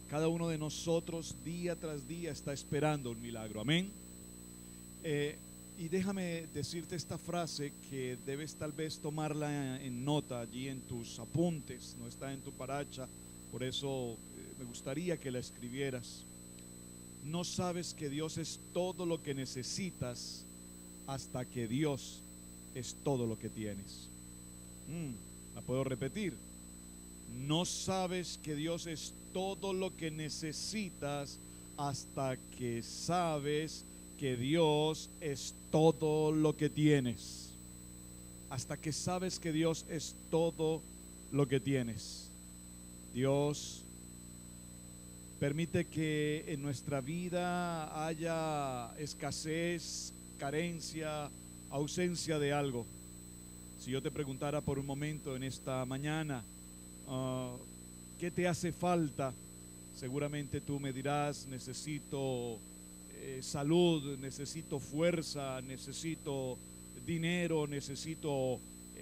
Cada uno de nosotros día tras día está esperando un milagro. Amén. Y déjame decirte esta frase que debes tal vez tomarla en nota allí en tus apuntes. No está en tu paracha, por eso me gustaría que la escribieras. No sabes que Dios es todo lo que necesitas hasta que Dios es todo lo que tienes. La puedo repetir. No sabes que Dios es todo lo que necesitas hasta que sabes que Dios es todo lo que tienes. Hasta que sabes que Dios es todo lo que tienes. Dios permite que en nuestra vida haya escasez, carencia, ausencia de algo. Si yo te preguntara por un momento en esta mañana, ¿qué te hace falta? Seguramente tú me dirás: necesito salud, necesito fuerza, necesito dinero, necesito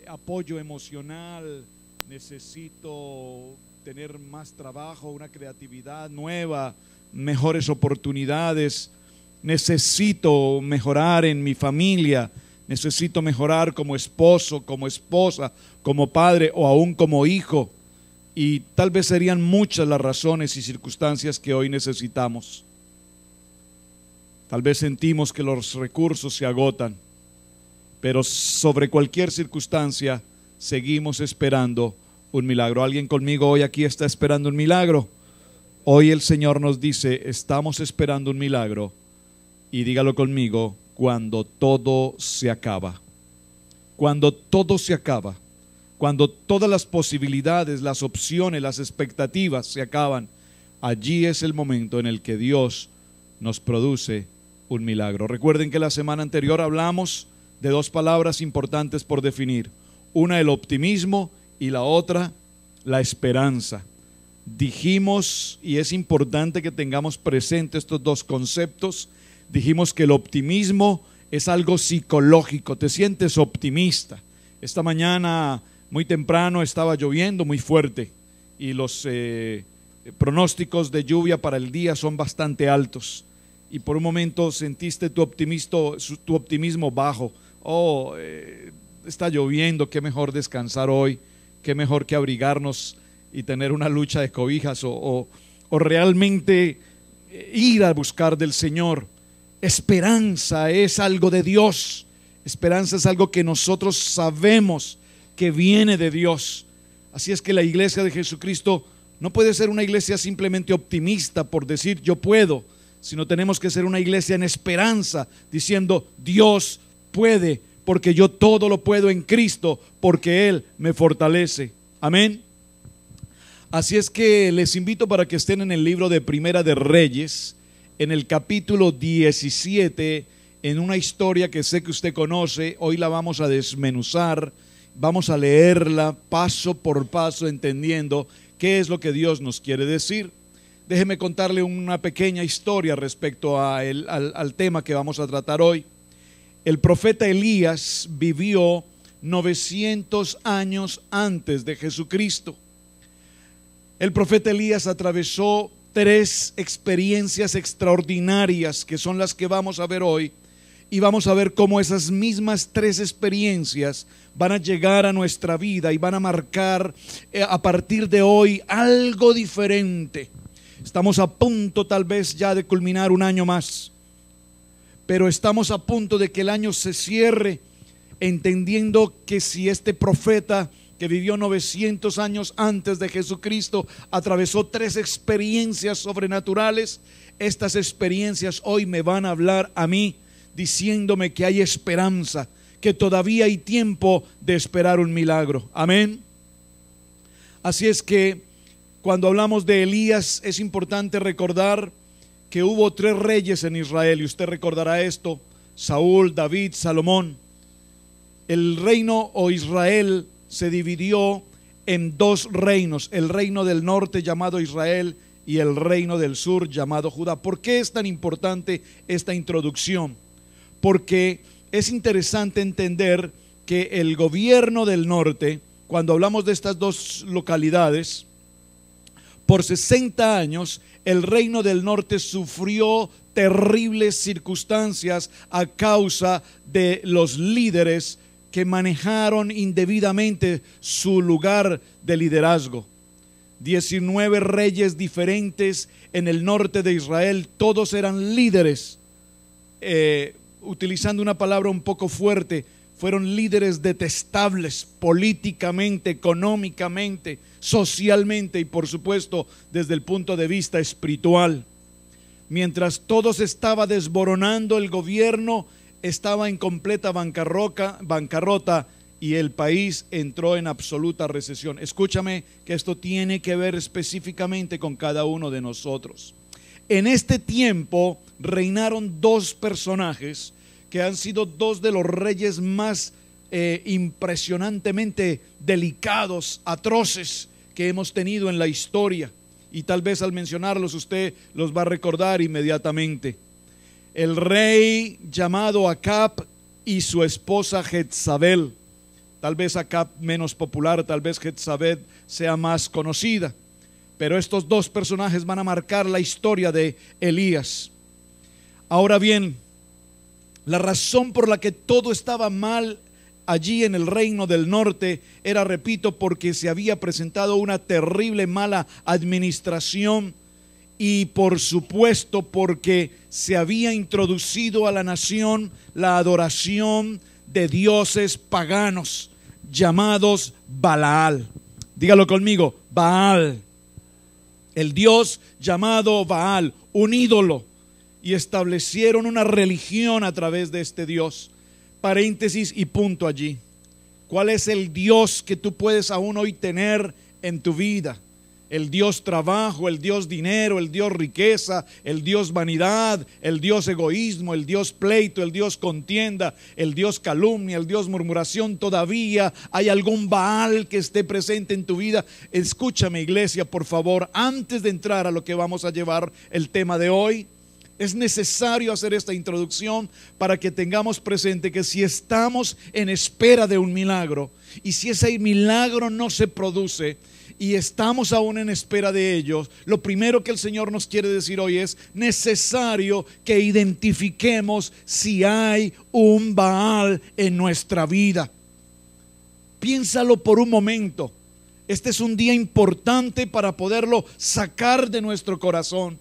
apoyo emocional, necesito tener más trabajo, una creatividad nueva, mejores oportunidades, necesito mejorar en mi familia, necesito mejorar como esposo, como esposa, como padre o aún como hijo. Y tal vez serían muchas las razones y circunstancias que hoy necesitamos. Tal vez sentimos que los recursos se agotan, pero sobre cualquier circunstancia seguimos esperando un milagro. ¿Alguien conmigo hoy aquí está esperando un milagro? Hoy el Señor nos dice: estamos esperando un milagro. Y dígalo conmigo: cuando todo se acaba. Cuando todo se acaba. Cuando todas las posibilidades, las opciones, las expectativas se acaban, allí es el momento en el que Dios nos produce un milagro. Recuerden que la semana anterior hablamos de dos palabras importantes por definir. Una, el optimismo, y la otra, la esperanza. Dijimos, y es importante que tengamos presente estos dos conceptos, dijimos que el optimismo es algo psicológico, te sientes optimista. Esta mañana muy temprano estaba lloviendo muy fuerte y los pronósticos de lluvia para el día son bastante altos. Y por un momento sentiste tu optimismo bajo. Está lloviendo, qué mejor descansar hoy, qué mejor que abrigarnos y tener una lucha de cobijas o realmente ir a buscar del Señor. Esperanza es algo de Dios. Esperanza es algo que nosotros sabemos que viene de Dios. Así es que la iglesia de Jesucristo no puede ser una iglesia simplemente optimista por decir yo puedo, sino tenemos que ser una iglesia en esperanza, diciendo Dios puede, porque yo todo lo puedo en Cristo, porque Él me fortalece. Amén. Así es que les invito para que estén en el libro de Primera de Reyes, en el capítulo 17, en una historia que sé que usted conoce. Hoy la vamos a desmenuzar, vamos a leerla paso por paso, entendiendo qué es lo que Dios nos quiere decir. Déjeme contarle una pequeña historia respecto al tema que vamos a tratar hoy. El profeta Elías vivió 900 años antes de Jesucristo. El profeta Elías atravesó 3 experiencias extraordinarias que son las que vamos a ver hoy, y vamos a ver cómo esas mismas 3 experiencias van a llegar a nuestra vida y van a marcar a partir de hoy algo diferente. Estamos a punto tal vez ya de culminar un año más, pero estamos a punto de que el año se cierre, entendiendo que si este profeta que vivió 900 años antes de Jesucristo atravesó 3 experiencias sobrenaturales, estas experiencias hoy me van a hablar a mí, diciéndome que hay esperanza, que todavía hay tiempo de esperar un milagro. Amén. Así es que cuando hablamos de Elías es importante recordar que hubo 3 reyes en Israel, y usted recordará esto: Saúl, David, Salomón. El reino o Israel se dividió en 2 reinos, el reino del norte llamado Israel y el reino del sur llamado Judá. ¿Por qué es tan importante esta introducción? Porque es interesante entender que el gobierno del norte, cuando hablamos de estas 2 localidades, por 60 años el reino del norte sufrió terribles circunstancias a causa de los líderes que manejaron indebidamente su lugar de liderazgo. 19 reyes diferentes en el norte de Israel, todos eran líderes, utilizando una palabra un poco fuerte, fueron líderes detestables políticamente, económicamente, socialmente y por supuesto desde el punto de vista espiritual. Mientras todo se estaba desboronando, el gobierno estaba en completa bancarrota y el país entró en absoluta recesión. Escúchame que esto tiene que ver específicamente con cada uno de nosotros. En este tiempo reinaron dos personajes que han sido dos de los reyes más impresionantemente delicados, atroces que hemos tenido en la historia. Y tal vez al mencionarlos usted los va a recordar inmediatamente. El rey llamado Acab y su esposa Jezabel. Tal vez Acab menos popular, tal vez Jezabel sea más conocida. Pero estos dos personajes van a marcar la historia de Elías. Ahora bien, la razón por la que todo estaba mal allí en el reino del norte era, repito, porque se había presentado una terrible mala administración y por supuesto porque se había introducido a la nación la adoración de dioses paganos llamados Baal. Dígalo conmigo, Baal. El dios llamado Baal, un ídolo, y establecieron una religión a través de este dios. Paréntesis y punto allí. ¿Cuál es el Dios que tú puedes aún hoy tener en tu vida? El Dios trabajo, el Dios dinero, el Dios riqueza, el Dios vanidad, el Dios egoísmo, el Dios pleito, el Dios contienda, el Dios calumnia, el Dios murmuración. Todavía hay algún Baal que esté presente en tu vida. Escúchame, iglesia, por favor, antes de entrar a lo que vamos a llevar el tema de hoy. Es necesario hacer esta introducción para que tengamos presente que si estamos en espera de un milagro y si ese milagro no se produce y estamos aún en espera de ellos, lo primero que el Señor nos quiere decir hoy es necesario que identifiquemos si hay un Baal en nuestra vida. Piénsalo por un momento. Este es un día importante para poderlo sacar de nuestro corazón.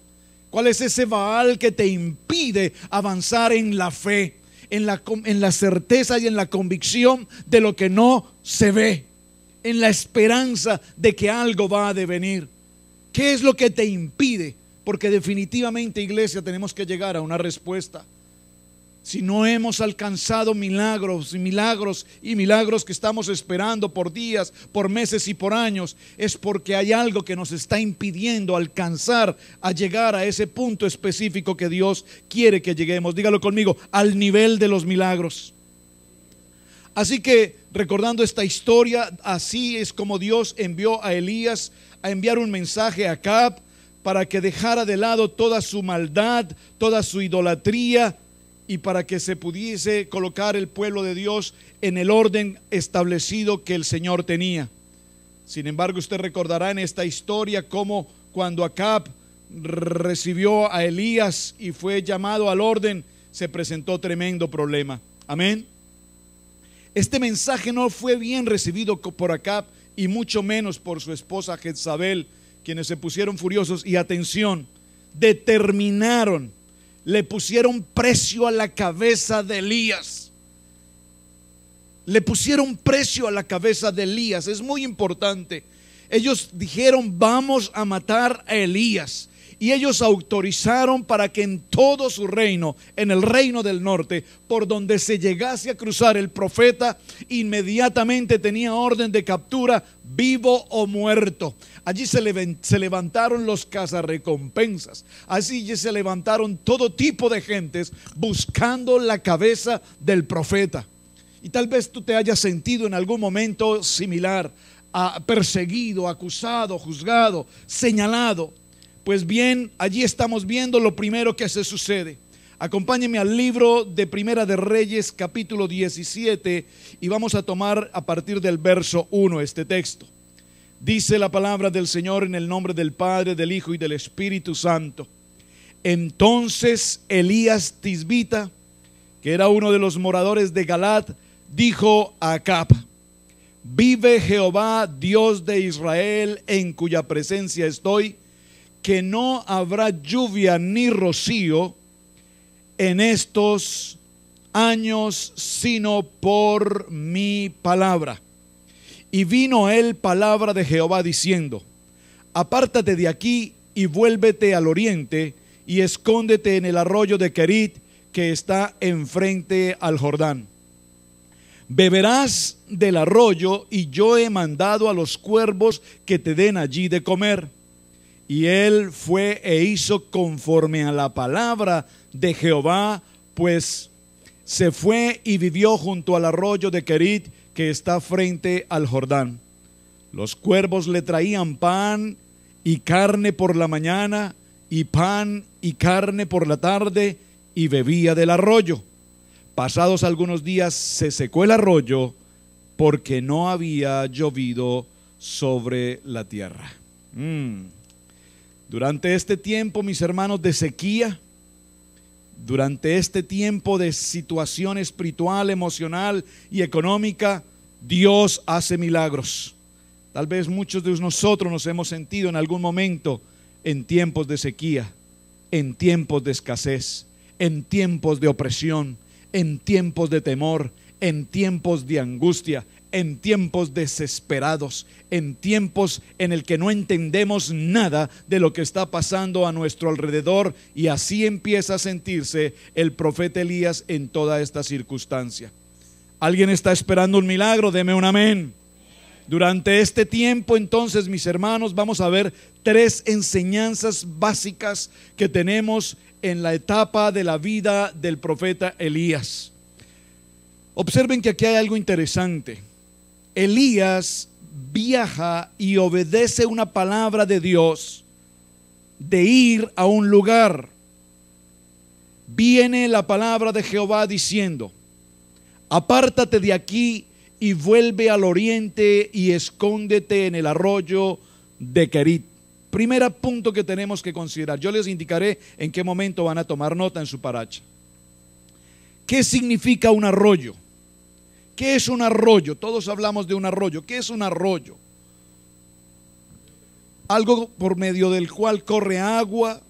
¿Cuál es ese Baal que te impide avanzar en la fe, en la certeza y en la convicción de lo que no se ve, en la esperanza de que algo va a devenir? ¿Qué es lo que te impide? Porque definitivamente, iglesia, tenemos que llegar a una respuesta. Si no hemos alcanzado milagros y milagros que estamos esperando por días, por meses y por años, es porque hay algo que nos está impidiendo alcanzar a llegar a ese punto específico que Dios quiere que lleguemos. Dígalo conmigo, al nivel de los milagros. Así que, recordando esta historia, así es como Dios envió a Elías a enviar un mensaje a Acab para que dejara de lado toda su maldad, toda su idolatría, y para que se pudiese colocar el pueblo de Dios en el orden establecido que el Señor tenía. Sin embargo, usted recordará en esta historia cómo cuando Acab recibió a Elías y fue llamado al orden, se presentó tremendo problema. Amén. Este mensaje no fue bien recibido por Acab y mucho menos por su esposa Jezabel, quienes se pusieron furiosos y, atención, determinaron, le pusieron precio a la cabeza de Elías. Le pusieron precio a la cabeza de Elías. Es muy importante. Ellos dijeron: vamos a matar a Elías. Y ellos autorizaron para que en todo su reino, en el reino del norte, por donde se llegase a cruzar el profeta, inmediatamente tenía orden de captura, vivo o muerto. Allí se levantaron los cazarrecompensas. Allí se levantaron todo tipo de gentes buscando la cabeza del profeta. Y tal vez tú te hayas sentido en algún momento similar, perseguido, acusado, juzgado, señalado. Pues bien, allí estamos viendo lo primero que se sucede. Acompáñenme al libro de Primera de Reyes, capítulo 17, y vamos a tomar a partir del verso 1 este texto. Dice la palabra del Señor en el nombre del Padre, del Hijo y del Espíritu Santo. Entonces Elías Tisbita, que era uno de los moradores de Galat, dijo a Acab: vive Jehová, Dios de Israel, en cuya presencia estoy, que no habrá lluvia ni rocío en estos años, sino por mi palabra. Y vino a él palabra de Jehová diciendo: apártate de aquí y vuélvete al oriente y escóndete en el arroyo de Querit, que está enfrente al Jordán. Beberás del arroyo, y yo he mandado a los cuervos que te den allí de comer. Y él fue e hizo conforme a la palabra de Jehová, pues se fue y vivió junto al arroyo de Querit, que está frente al Jordán. Los cuervos le traían pan y carne por la mañana, y pan y carne por la tarde, y bebía del arroyo. Pasados algunos días se secó el arroyo, porque no había llovido sobre la tierra. Durante este tiempo, mis hermanos, de sequía, durante este tiempo de situación espiritual, emocional y económica, Dios hace milagros. Tal vez muchos de nosotros nos hemos sentido en algún momento en tiempos de sequía, en tiempos de escasez, en tiempos de opresión, en tiempos de temor, en tiempos de angustia, en tiempos desesperados, en tiempos en el que no entendemos nada de lo que está pasando a nuestro alrededor, y así empieza a sentirse el profeta Elías en toda esta circunstancia. ¿Alguien está esperando un milagro? Deme un amén. Durante este tiempo, entonces, mis hermanos, vamos a ver 3 enseñanzas básicas que tenemos en la etapa de la vida del profeta Elías. Observen que aquí hay algo interesante. Elías viaja y obedece una palabra de Dios de ir a un lugar. Viene la palabra de Jehová diciendo: apártate de aquí y vuelve al oriente y escóndete en el arroyo de Querit. Primer punto que tenemos que considerar. Yo les indicaré en qué momento van a tomar nota en su paracha. ¿Qué significa un arroyo? ¿Qué es un arroyo? Todos hablamos de un arroyo. ¿Qué es un arroyo? Algo por medio del cual corre agua,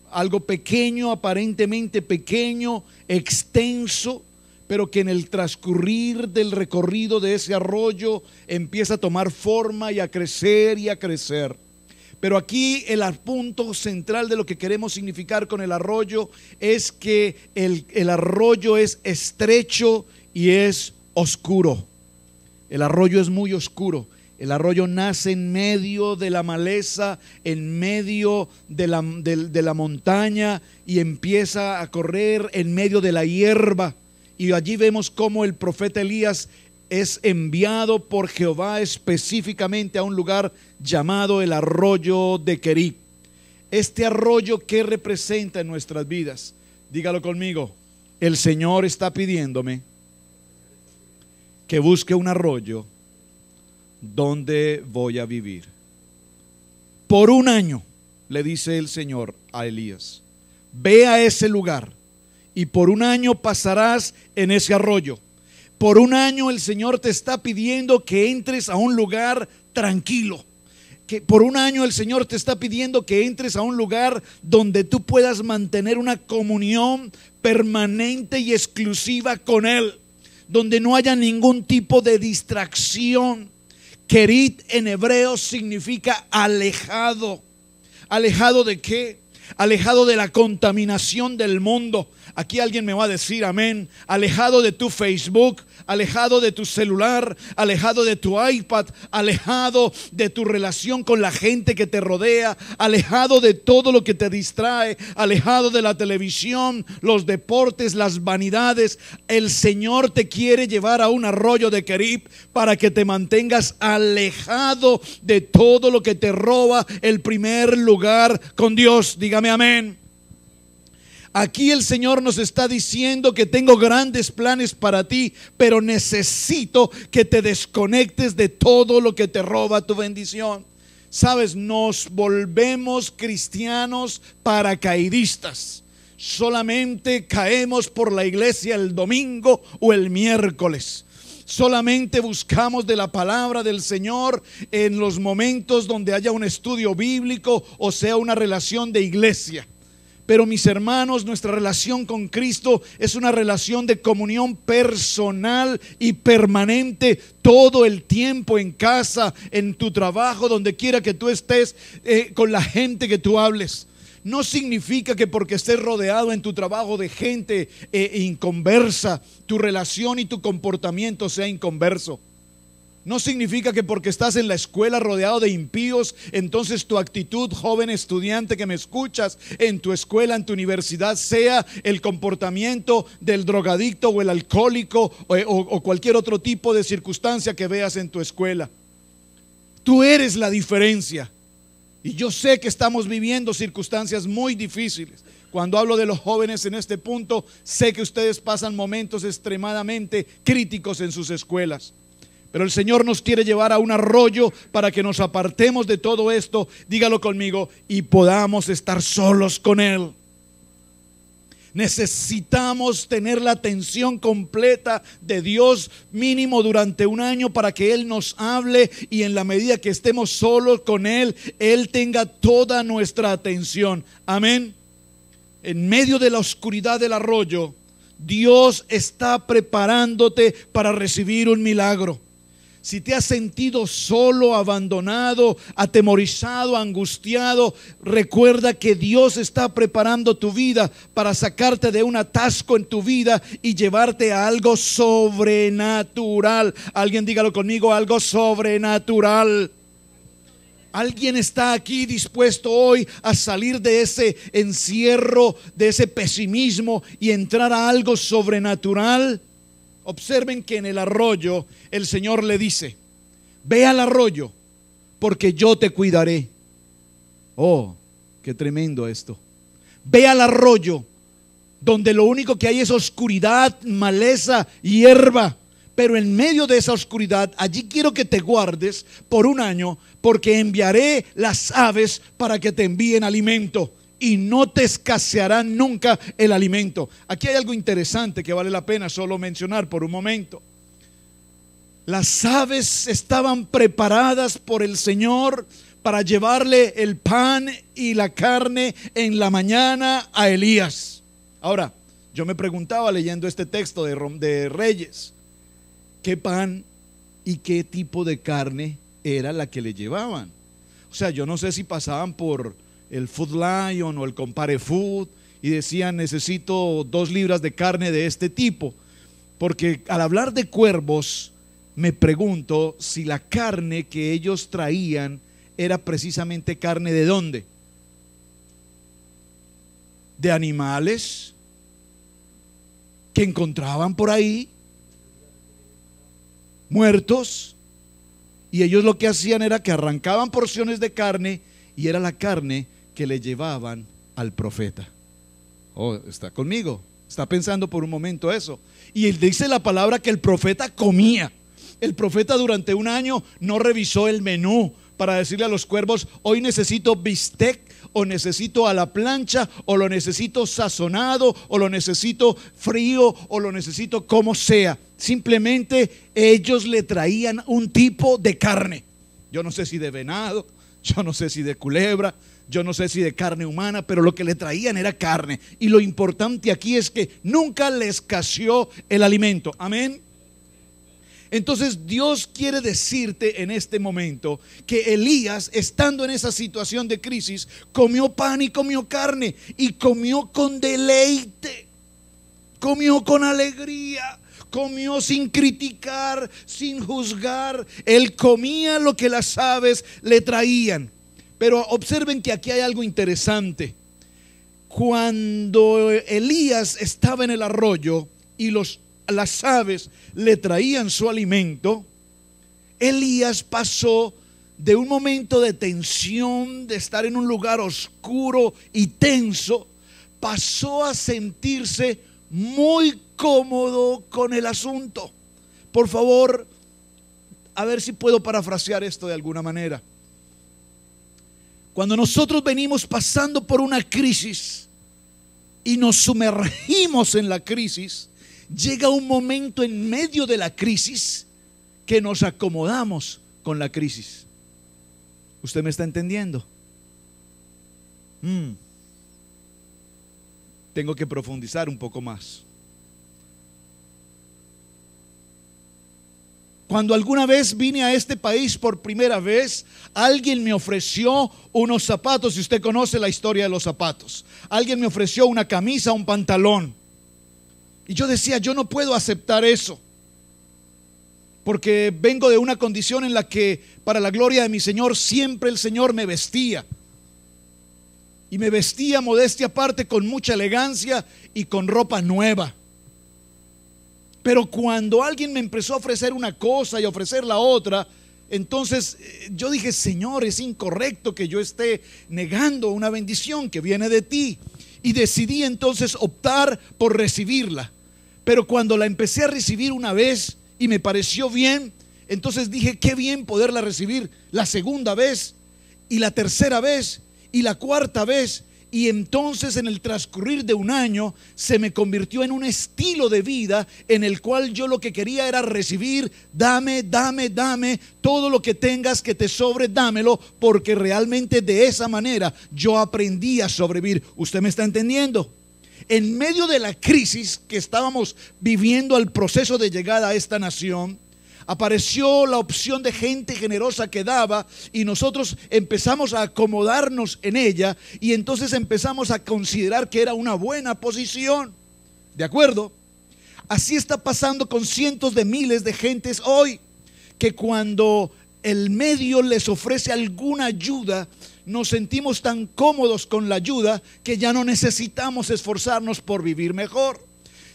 algo pequeño, aparentemente pequeño, extenso, pero que en el transcurrir del recorrido de ese arroyo empieza a tomar forma y a crecer y a crecer. Pero aquí el punto central de lo que queremos significar con el arroyo es que el arroyo es estrecho y es oscuro. El arroyo es muy oscuro. El arroyo nace en medio de la maleza, en medio de la montaña, y empieza a correr en medio de la hierba. Y allí vemos cómo el profeta Elías es enviado por Jehová específicamente a un lugar llamado el arroyo de Querit. Este arroyo, ¿qué representa en nuestras vidas? Dígalo conmigo. El Señor está pidiéndome que busque un arroyo donde voy a vivir. Por un año, le dice el Señor a Elías, ve a ese lugar y por un año pasarás en ese arroyo. Por un año el Señor te está pidiendo que entres a un lugar tranquilo. Que por un año el Señor te está pidiendo que entres a un lugar donde tú puedas mantener una comunión permanente y exclusiva con Él, donde no haya ningún tipo de distracción. Querit en hebreo significa alejado. ¿Alejado de qué? Alejado de la contaminación del mundo. Aquí alguien me va a decir amén. Alejado de tu Facebook, alejado de tu celular, alejado de tu iPad, alejado de tu relación con la gente que te rodea, alejado de todo lo que te distrae, alejado de la televisión, los deportes, las vanidades. El Señor te quiere llevar a un arroyo de Querit para que te mantengas alejado de todo lo que te roba el primer lugar con Dios. Dígame amén. Aquí el Señor nos está diciendo que tengo grandes planes para ti, pero necesito que te desconectes de todo lo que te roba tu bendición. Sabes, nos volvemos cristianos paracaidistas. Solamente caemos por la iglesia el domingo o el miércoles. Solamente buscamos de la palabra del Señor en los momentos donde haya un estudio bíblico o sea una relación de iglesia. Pero mis hermanos, nuestra relación con Cristo es una relación de comunión personal y permanente todo el tiempo, en casa, en tu trabajo, donde quiera que tú estés, con la gente que tú hables. No significa que porque estés rodeado en tu trabajo de gente inconversa, tu relación y tu comportamiento sea inconverso. No significa que porque estás en la escuela rodeado de impíos, entonces tu actitud, joven estudiante que me escuchas, en tu escuela, en tu universidad, sea el comportamiento del drogadicto o el alcohólico o cualquier otro tipo de circunstancia que veas en tu escuela. Tú eres la diferencia. Y yo sé que estamos viviendo circunstancias muy difíciles. Cuando hablo de los jóvenes en este punto, sé que ustedes pasan momentos extremadamente críticos en sus escuelas. Pero el Señor nos quiere llevar a un arroyo para que nos apartemos de todo esto, dígalo conmigo, y podamos estar solos con Él. Necesitamos tener la atención completa de Dios mínimo durante un año para que Él nos hable y en la medida que estemos solos con Él, Él tenga toda nuestra atención. Amén. En medio de la oscuridad del arroyo, Dios está preparándote para recibir un milagro. Si te has sentido solo, abandonado, atemorizado, angustiado, recuerda que Dios está preparando tu vida para sacarte de un atasco en tu vida y llevarte a algo sobrenatural. Alguien dígalo conmigo, algo sobrenatural. ¿Alguien está aquí dispuesto hoy a salir de ese encierro, de ese pesimismo y entrar a algo sobrenatural? Observen que en el arroyo el Señor le dice: ve al arroyo porque yo te cuidaré. Oh, qué tremendo esto. Ve al arroyo donde lo único que hay es oscuridad, maleza, hierba. Pero en medio de esa oscuridad, allí quiero que te guardes por un año, porque enviaré las aves para que te envíen alimento. Y no te escaseará nunca el alimento. Aquí hay algo interesante que vale la pena solo mencionar por un momento. Las aves estaban preparadas por el Señor para llevarle el pan y la carne en la mañana a Elías. Ahora, yo me preguntaba leyendo este texto de Reyes, ¿qué pan y qué tipo de carne era la que le llevaban? O sea, yo no sé si pasaban por el Food Lion o el Compare Food y decían: necesito 2 libras de carne de este tipo. Porque al hablar de cuervos, me pregunto si la carne que ellos traían era precisamente carne ¿de dónde? De animales que encontraban por ahí muertos, y ellos lo que hacían era que arrancaban porciones de carne y era la carne que le llevaban al profeta. Oh, está conmigo, está pensando por un momento eso. Y él dice la palabra que el profeta comía. El profeta durante un año no revisó el menú para decirle a los cuervos: hoy necesito bistec, o necesito a la plancha, o lo necesito sazonado, o lo necesito frío, o lo necesito como sea. Simplemente ellos le traían un tipo de carne. Yo no sé si de venado, yo no sé si de culebra, yo no sé si de carne humana, pero lo que le traían era carne. Y lo importante aquí es que nunca le escaseó el alimento. Amén. Entonces Dios quiere decirte en este momento que Elías, estando en esa situación de crisis, comió pan y comió carne, y comió con deleite, comió con alegría, comió sin criticar, sin juzgar. Él comía lo que las aves le traían. Pero observen que aquí hay algo interesante. Cuando Elías estaba en el arroyo y las aves le traían su alimento, Elías pasó de un momento de tensión, de estar en un lugar oscuro y tenso, pasó a sentirse muy cómodo con el asunto. Por favor, a ver si puedo parafrasear esto de alguna manera. Cuando nosotros venimos pasando por una crisis y nos sumergimos en la crisis, llega un momento en medio de la crisis que nos acomodamos con la crisis. ¿Usted me está entendiendo? Tengo que profundizar un poco más. Cuando alguna vez vine a este país por primera vez, alguien me ofreció unos zapatos, si usted conoce la historia de los zapatos. Alguien me ofreció una camisa, un pantalón. Y yo decía, yo no puedo aceptar eso, porque vengo de una condición en la que, para la gloria de mi Señor, siempre el Señor me vestía. Y me vestía, modestia aparte, con mucha elegancia y con ropa nueva. Pero cuando alguien me empezó a ofrecer una cosa y a ofrecer la otra, entonces yo dije, Señor, es incorrecto que yo esté negando una bendición que viene de ti. Y decidí entonces optar por recibirla. Pero cuando la empecé a recibir una vez y me pareció bien, entonces dije, qué bien poderla recibir la segunda vez y la tercera vez y la cuarta vez. Y entonces, en el transcurrir de un año, se me convirtió en un estilo de vida en el cual yo lo que quería era recibir. Dame, dame, dame, todo lo que tengas que te sobre, dámelo, porque realmente de esa manera yo aprendí a sobrevivir. ¿Usted me está entendiendo? En medio de la crisis que estábamos viviendo al proceso de llegada a esta nación, apareció la opción de gente generosa que daba, y nosotros empezamos a acomodarnos en ella, y entonces empezamos a considerar que era una buena posición. ¿De acuerdo? Así está pasando con cientos de miles de gentes hoy, que cuando el medio les ofrece alguna ayuda, nos sentimos tan cómodos con la ayuda que ya no necesitamos esforzarnos por vivir mejor.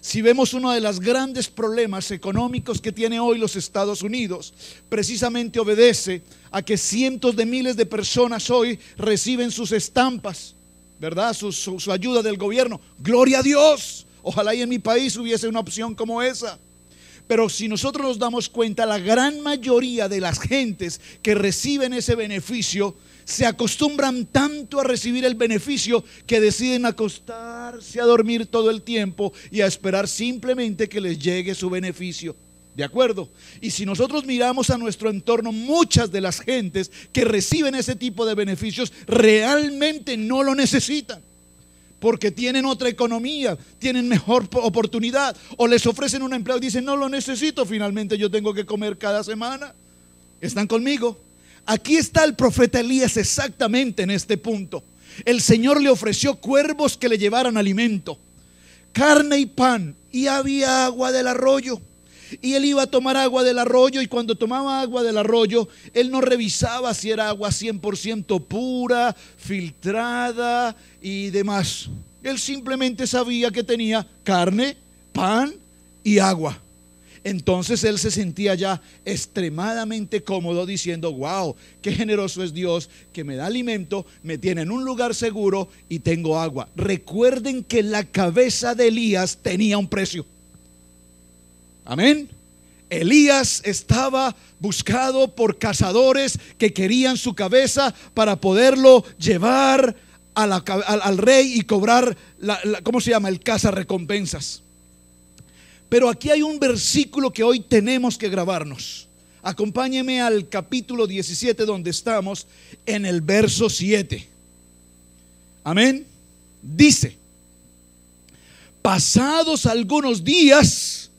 Si vemos uno de los grandes problemas económicos que tiene hoy los Estados Unidos, precisamente obedece a que cientos de miles de personas hoy reciben sus estampas, ¿verdad? Su ayuda del gobierno. Gloria a Dios. Ojalá y en mi país hubiese una opción como esa. Pero si nosotros nos damos cuenta, la gran mayoría de las gentes que reciben ese beneficio se acostumbran tanto a recibir el beneficio que deciden acostarse a dormir todo el tiempo y a esperar simplemente que les llegue su beneficio. ¿De acuerdo? Y si nosotros miramos a nuestro entorno, muchas de las gentes que reciben ese tipo de beneficios realmente no lo necesitan, porque tienen otra economía, tienen mejor oportunidad, o les ofrecen un empleo y dicen, no lo necesito, finalmente yo tengo que comer cada semana. ¿Están conmigo? Aquí está el profeta Elías exactamente en este punto. El Señor le ofreció cuervos que le llevaran alimento, carne y pan, y había agua del arroyo. Y él iba a tomar agua del arroyo, y cuando tomaba agua del arroyo, él no revisaba si era agua 100% pura, filtrada y demás. Él simplemente sabía que tenía carne, pan y agua. Entonces él se sentía ya extremadamente cómodo diciendo, wow, qué generoso es Dios que me da alimento, me tiene en un lugar seguro y tengo agua. Recuerden que la cabeza de Elías tenía un precio. Amén. Elías estaba buscado por cazadores que querían su cabeza para poderlo llevar al rey y cobrar ¿cómo se llama? El cazarrecompensas. Pero aquí hay un versículo que hoy tenemos que grabarnos. Acompáñeme al capítulo 17 donde estamos, en el verso 7. Amén. Dice, pasados algunos días,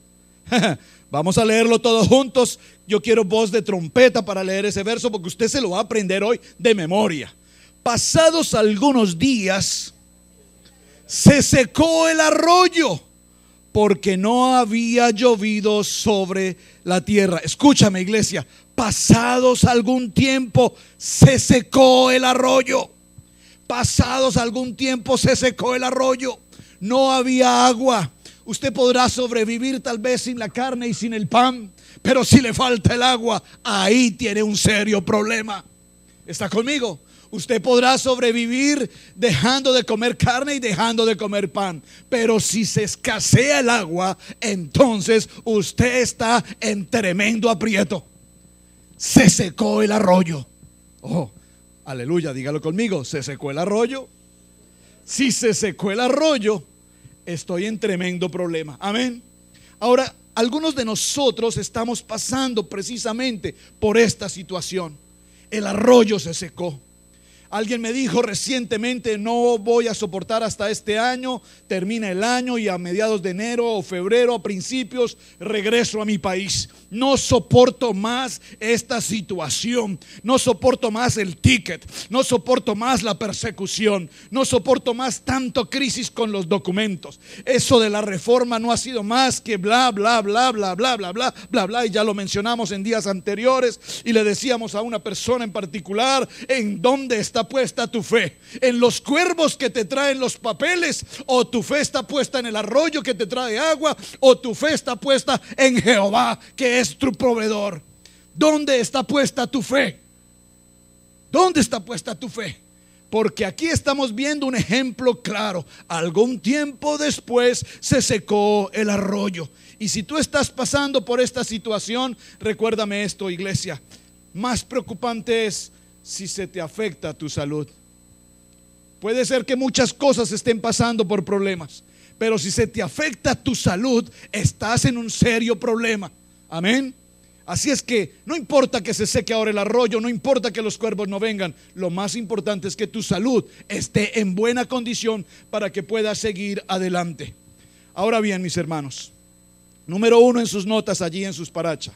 vamos a leerlo todos juntos. Yo quiero voz de trompeta para leer ese verso, porque usted se lo va a aprender hoy de memoria. Pasados algunos días, se secó el arroyo, porque no había llovido sobre la tierra. Escúchame, iglesia, pasados algún tiempo se secó el arroyo. Pasados algún tiempo se secó el arroyo. No había agua. Usted podrá sobrevivir tal vez sin la carne y sin el pan, pero si le falta el agua, ahí tiene un serio problema. ¿Está conmigo? Usted podrá sobrevivir dejando de comer carne y dejando de comer pan. Pero si se escasea el agua, entonces usted está en tremendo aprieto. Se secó el arroyo. Oh, aleluya, dígalo conmigo. Se secó el arroyo. Si se secó el arroyo, estoy en tremendo problema. Amén. Ahora, algunos de nosotros estamos pasando precisamente por esta situación. El arroyo se secó. Alguien me dijo recientemente: no voy a soportar hasta este año, termina el año y a mediados de enero o febrero, a principios, regreso a mi país. No soporto más esta situación, no soporto más el ticket, no soporto más la persecución, no soporto más tanto crisis con los documentos. Eso de la reforma no ha sido más que bla, bla, bla, bla, bla, bla, bla, bla, bla. Y ya lo mencionamos en días anteriores y le decíamos a una persona en particular: ¿en dónde está puesta tu fe? ¿En los cuervos que te traen los papeles? ¿O tu fe está puesta en el arroyo que te trae agua? ¿O tu fe está puesta en Jehová, que es tu proveedor? ¿Dónde está puesta tu fe? ¿Dónde está puesta tu fe? Porque aquí estamos viendo un ejemplo claro. Algún tiempo después se secó el arroyo. Y si tú estás pasando por esta situación, recuérdame esto, iglesia: más preocupante es si se te afecta tu salud. Puede ser que muchas cosas estén pasando por problemas, pero si se te afecta tu salud, estás en un serio problema. Amén. Así es que no importa que se seque ahora el arroyo, no importa que los cuervos no vengan, lo más importante es que tu salud esté en buena condición para que puedas seguir adelante. Ahora bien, mis hermanos, número 1 en sus notas allí en sus parachas: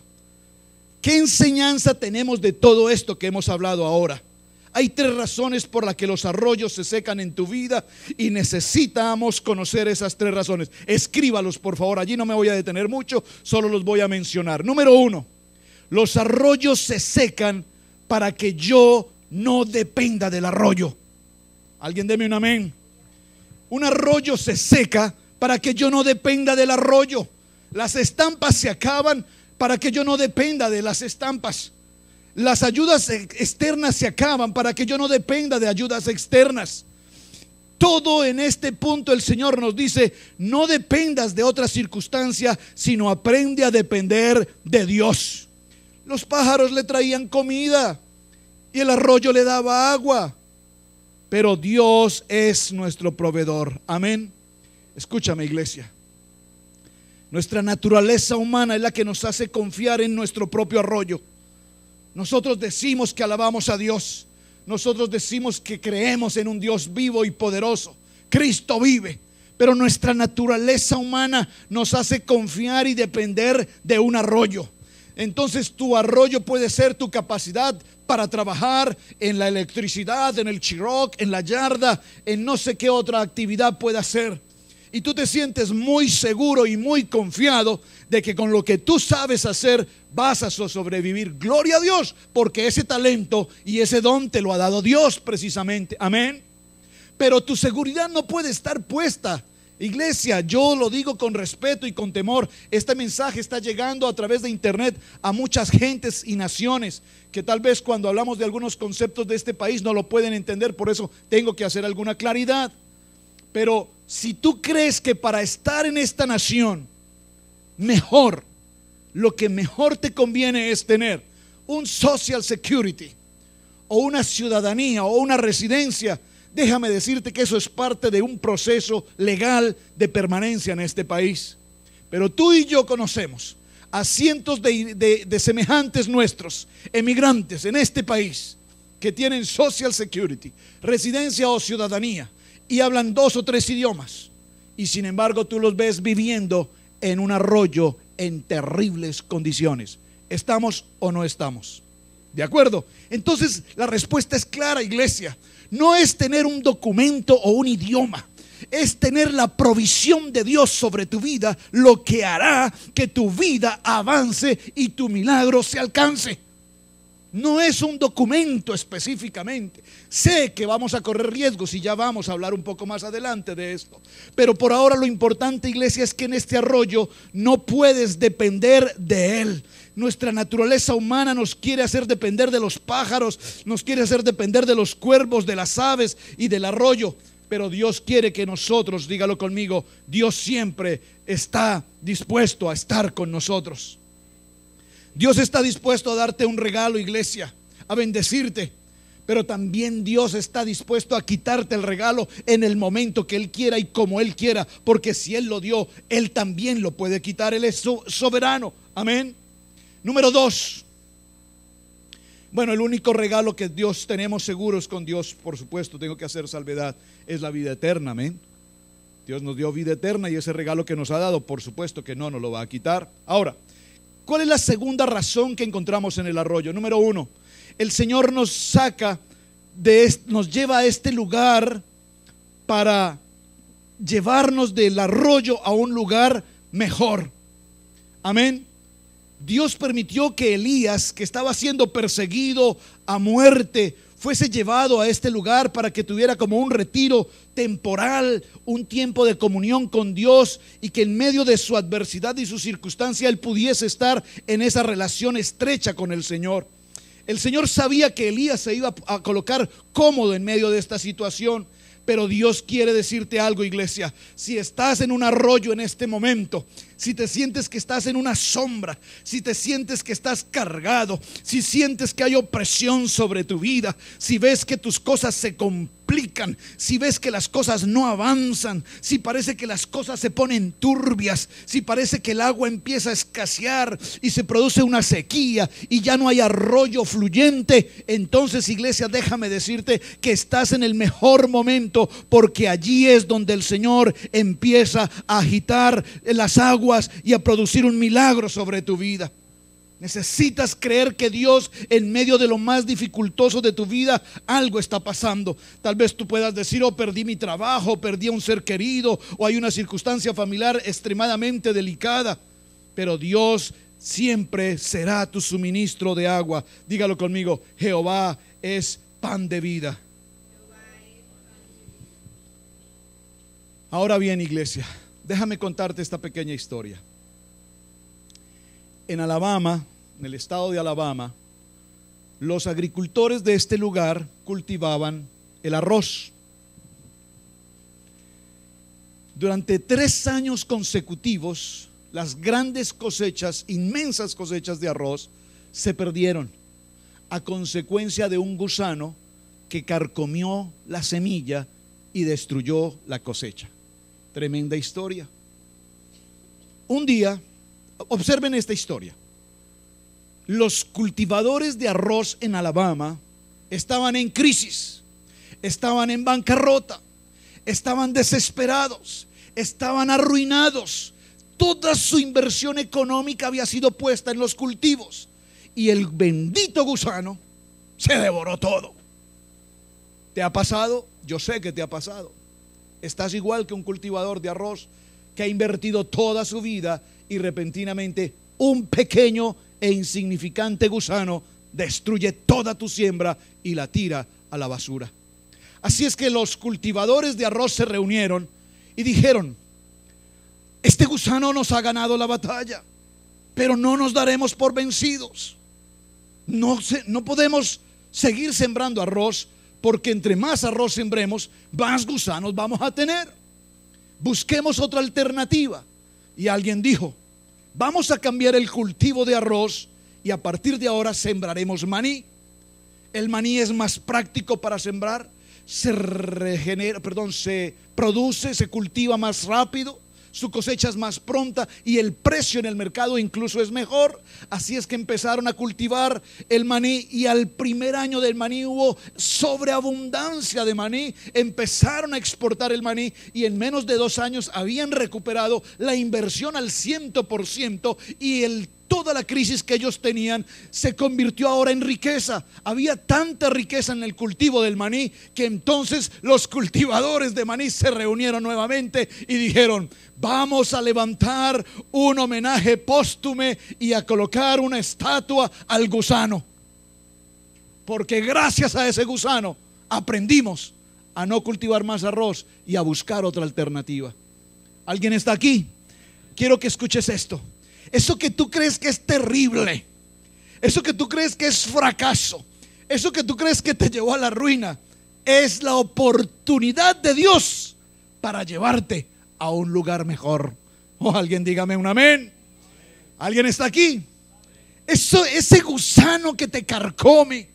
¿qué enseñanza tenemos de todo esto que hemos hablado ahora? Hay 3 razones por las que los arroyos se secan en tu vida y necesitamos conocer esas 3 razones. Escríbalos, por favor. Allí no me voy a detener mucho, solo los voy a mencionar. Número 1, los arroyos se secan para que yo no dependa del arroyo. Alguien deme un amén. Un arroyo se seca para que yo no dependa del arroyo. Las estampas se acaban para que yo no dependa de las estampas. Las ayudas externas se acaban para que yo no dependa de ayudas externas. Todo en este punto el Señor nos dice: no dependas de otra circunstancia, sino aprende a depender de Dios. Los pájaros le traían comida y el arroyo le daba agua, pero Dios es nuestro proveedor. Amén. Escúchame, iglesia. Nuestra naturaleza humana es la que nos hace confiar en nuestro propio arroyo. Nosotros decimos que alabamos a Dios. Nosotros decimos que creemos en un Dios vivo y poderoso. Cristo vive. Pero nuestra naturaleza humana nos hace confiar y depender de un arroyo. Entonces tu arroyo puede ser tu capacidad para trabajar en la electricidad, en el chiroc, en la yarda, en no sé qué otra actividad pueda ser. Y tú te sientes muy seguro y muy confiado de que con lo que tú sabes hacer vas a sobrevivir. Gloria a Dios, porque ese talento y ese don te lo ha dado Dios precisamente. Amén. Pero tu seguridad no puede estar puesta. Iglesia, yo lo digo con respeto y con temor. Este mensaje está llegando a través de internet a muchas gentes y naciones que tal vez cuando hablamos de algunos conceptos de este país no lo pueden entender. Por eso tengo que hacer alguna claridad. Pero si tú crees que para estar en esta nación mejor, lo que mejor te conviene es tener un Social Security o una ciudadanía o una residencia, déjame decirte que eso es parte de un proceso legal de permanencia en este país. Pero tú y yo conocemos a cientos de semejantes nuestros, emigrantes en este país, que tienen Social Security, residencia o ciudadanía, y hablan 2 o 3 idiomas, y sin embargo tú los ves viviendo en un arroyo en terribles condiciones. ¿Estamos o no estamos? ¿De acuerdo? Entonces la respuesta es clara, iglesia. No es tener un documento o un idioma, es tener la provisión de Dios sobre tu vida, lo que hará que tu vida avance y tu milagro se alcance. No es un documento específicamente. Sé que vamos a correr riesgos y ya vamos a hablar un poco más adelante de esto. Pero por ahora lo importante, iglesia, es que en este arroyo no puedes depender de él. Nuestra naturaleza humana nos quiere hacer depender de los pájaros, nos quiere hacer depender de los cuervos, de las aves y del arroyo. Pero Dios quiere que nosotros, dígalo conmigo, Dios siempre está dispuesto a estar con nosotros. Dios está dispuesto a darte un regalo, iglesia, a bendecirte. Pero también Dios está dispuesto a quitarte el regalo en el momento que Él quiera y como Él quiera. Porque si Él lo dio, Él también lo puede quitar. Él es soberano. Amén. Número 2. Bueno, el único regalo que Dios tenemos seguros con Dios, por supuesto, tengo que hacer salvedad, es la vida eterna. Amén. Dios nos dio vida eterna y ese regalo que nos ha dado, por supuesto que no nos lo va a quitar. Ahora, ¿cuál es la segunda razón que encontramos en el arroyo? Número 1, el Señor nos saca nos lleva a este lugar para llevarnos del arroyo a un lugar mejor. Amén. Dios permitió que Elías, que estaba siendo perseguido a muerte, fuese llevado a este lugar para que tuviera como un retiro temporal, un tiempo de comunión con Dios, y que en medio de su adversidad y su circunstancia él pudiese estar en esa relación estrecha con el Señor. El Señor sabía que Elías se iba a colocar cómodo en medio de esta situación. Pero Dios quiere decirte algo, iglesia. Si estás en un arroyo en este momento, si te sientes que estás en una sombra, si te sientes que estás cargado, si sientes que hay opresión sobre tu vida, si ves que tus cosas se complican, si ves que las cosas no avanzan, si parece que las cosas se ponen turbias, si parece que el agua empieza a escasear y se produce una sequía y ya no hay arroyo fluyente, entonces, iglesia, déjame decirte que estás en el mejor momento, porque allí es donde el Señor empieza a agitar las aguas y a producir un milagro sobre tu vida. Necesitas creer que Dios, en medio de lo más dificultoso de tu vida, algo está pasando. Tal vez tú puedas decir: oh, perdí mi trabajo, perdí a un ser querido, o hay una circunstancia familiar extremadamente delicada. Pero Dios siempre será tu suministro de agua. Dígalo conmigo: Jehová es pan de vida. Ahora bien, iglesia, déjame contarte esta pequeña historia. En Alabama, en el estado de Alabama, los agricultores de este lugar cultivaban el arroz. Durante 3 años consecutivos, las grandes cosechas, inmensas cosechas de arroz, se perdieron a consecuencia de un gusano que carcomió la semilla y destruyó la cosecha. Tremenda historia. Un día, observen esta historia. Los cultivadores de arroz en Alabama estaban en crisis, estaban en bancarrota, estaban desesperados, estaban arruinados. Toda su inversión económica había sido puesta en los cultivos y el bendito gusano se devoró todo. ¿Te ha pasado? Yo sé que te ha pasado. Estás igual que un cultivador de arroz que ha invertido toda su vida y repentinamente un pequeño e insignificante gusano destruye toda tu siembra y la tira a la basura. Así es que los cultivadores de arroz se reunieron y dijeron: este gusano nos ha ganado la batalla, pero no nos daremos por vencidos. No podemos seguir sembrando arroz, porque entre más arroz sembremos, más gusanos vamos a tener. Busquemos otra alternativa. Y alguien dijo: vamos a cambiar el cultivo de arroz y a partir de ahora sembraremos maní. El maní es más práctico para sembrar, se produce, se cultiva más rápido, su cosecha es más pronta y el precio en el mercado incluso es mejor. Así es que empezaron a cultivar el maní y al primer año del maní hubo sobreabundancia de maní. Empezaron a exportar el maní y en menos de 2 años habían recuperado la inversión al 100% y toda la crisis que ellos tenían se convirtió ahora en riqueza. Había tanta riqueza en el cultivo del maní que entonces los cultivadores de maní se reunieron nuevamente y dijeron: vamos a levantar un homenaje póstume y a colocar una estatua al gusano. Porque gracias a ese gusano aprendimos a no cultivar más arroz y a buscar otra alternativa. ¿Alguien está aquí? Quiero que escuches esto. Eso que tú crees que es terrible, eso que tú crees que es fracaso, eso que tú crees que te llevó a la ruina, es la oportunidad de Dios para llevarte a un lugar mejor. Alguien dígame un amén. ¿Alguien está aquí? Ese gusano que te carcome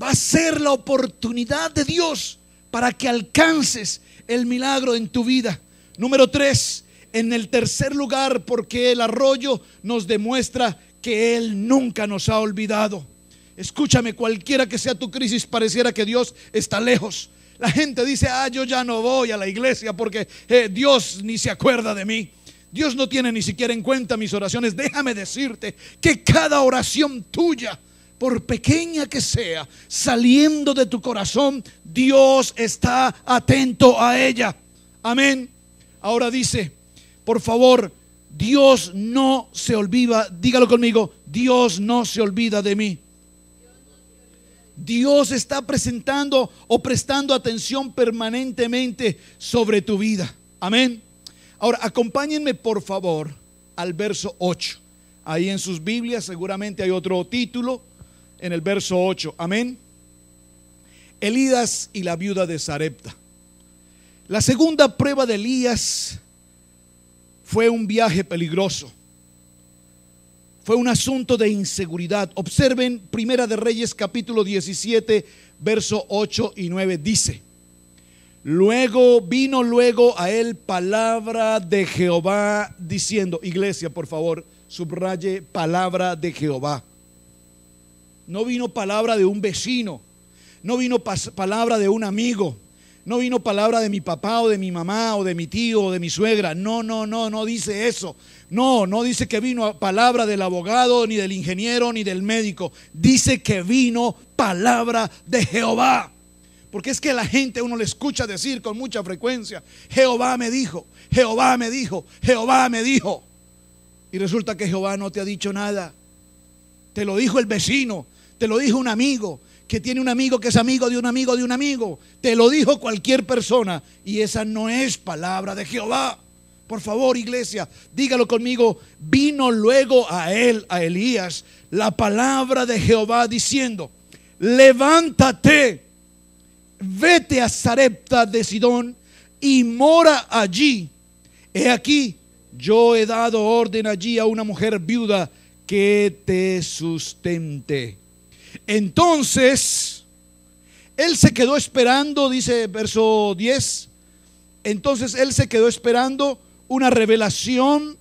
va a ser la oportunidad de Dios para que alcances el milagro en tu vida. Número 3, en el tercer lugar, porque el arroyo nos demuestra que Él nunca nos ha olvidado. Escúchame, cualquiera que sea tu crisis, pareciera que Dios está lejos. La gente dice, yo ya no voy a la iglesia porque Dios ni se acuerda de mí. Dios no tiene ni siquiera en cuenta mis oraciones. Déjame decirte que cada oración tuya, por pequeña que sea, saliendo de tu corazón, Dios está atento a ella. Amén. Ahora dice, por favor, Dios no se olvida, dígalo conmigo, Dios no se olvida de mí. Dios está presentando o prestando atención permanentemente sobre tu vida. Amén. Ahora, acompáñenme por favor al verso 8. Ahí en sus Biblias seguramente hay otro título en el verso 8. Amén. Elías y la viuda de Sarepta. La segunda prueba de Elías fue un viaje peligroso. Fue un asunto de inseguridad. Observen Primera de Reyes capítulo 17 verso 8 y 9. Dice: vino luego a él palabra de Jehová diciendo. Iglesia, por favor, subraye palabra de Jehová. No vino palabra de un vecino, no vino palabra de un amigo, no vino palabra de mi papá o de mi mamá o de mi tío o de mi suegra. No dice eso. No dice que vino palabra del abogado, ni del ingeniero, ni del médico. Dice que vino palabra de Jehová. Porque es que la gente, uno le escucha decir con mucha frecuencia: Jehová me dijo, Jehová me dijo, Jehová me dijo. Y resulta que Jehová no te ha dicho nada. Te lo dijo el vecino, te lo dijo un amigo, que tiene un amigo que es amigo de un amigo de un amigo. Te lo dijo cualquier persona, y esa no es palabra de Jehová. Por favor, iglesia, dígalo conmigo. Vino luego a él, a Elías, la palabra de Jehová diciendo: levántate, vete a Sarepta de Sidón y mora allí. He aquí, yo he dado orden allí a una mujer viuda que te sustente. Entonces él se quedó esperando, dice verso 10. Entonces él se quedó esperando una revelación.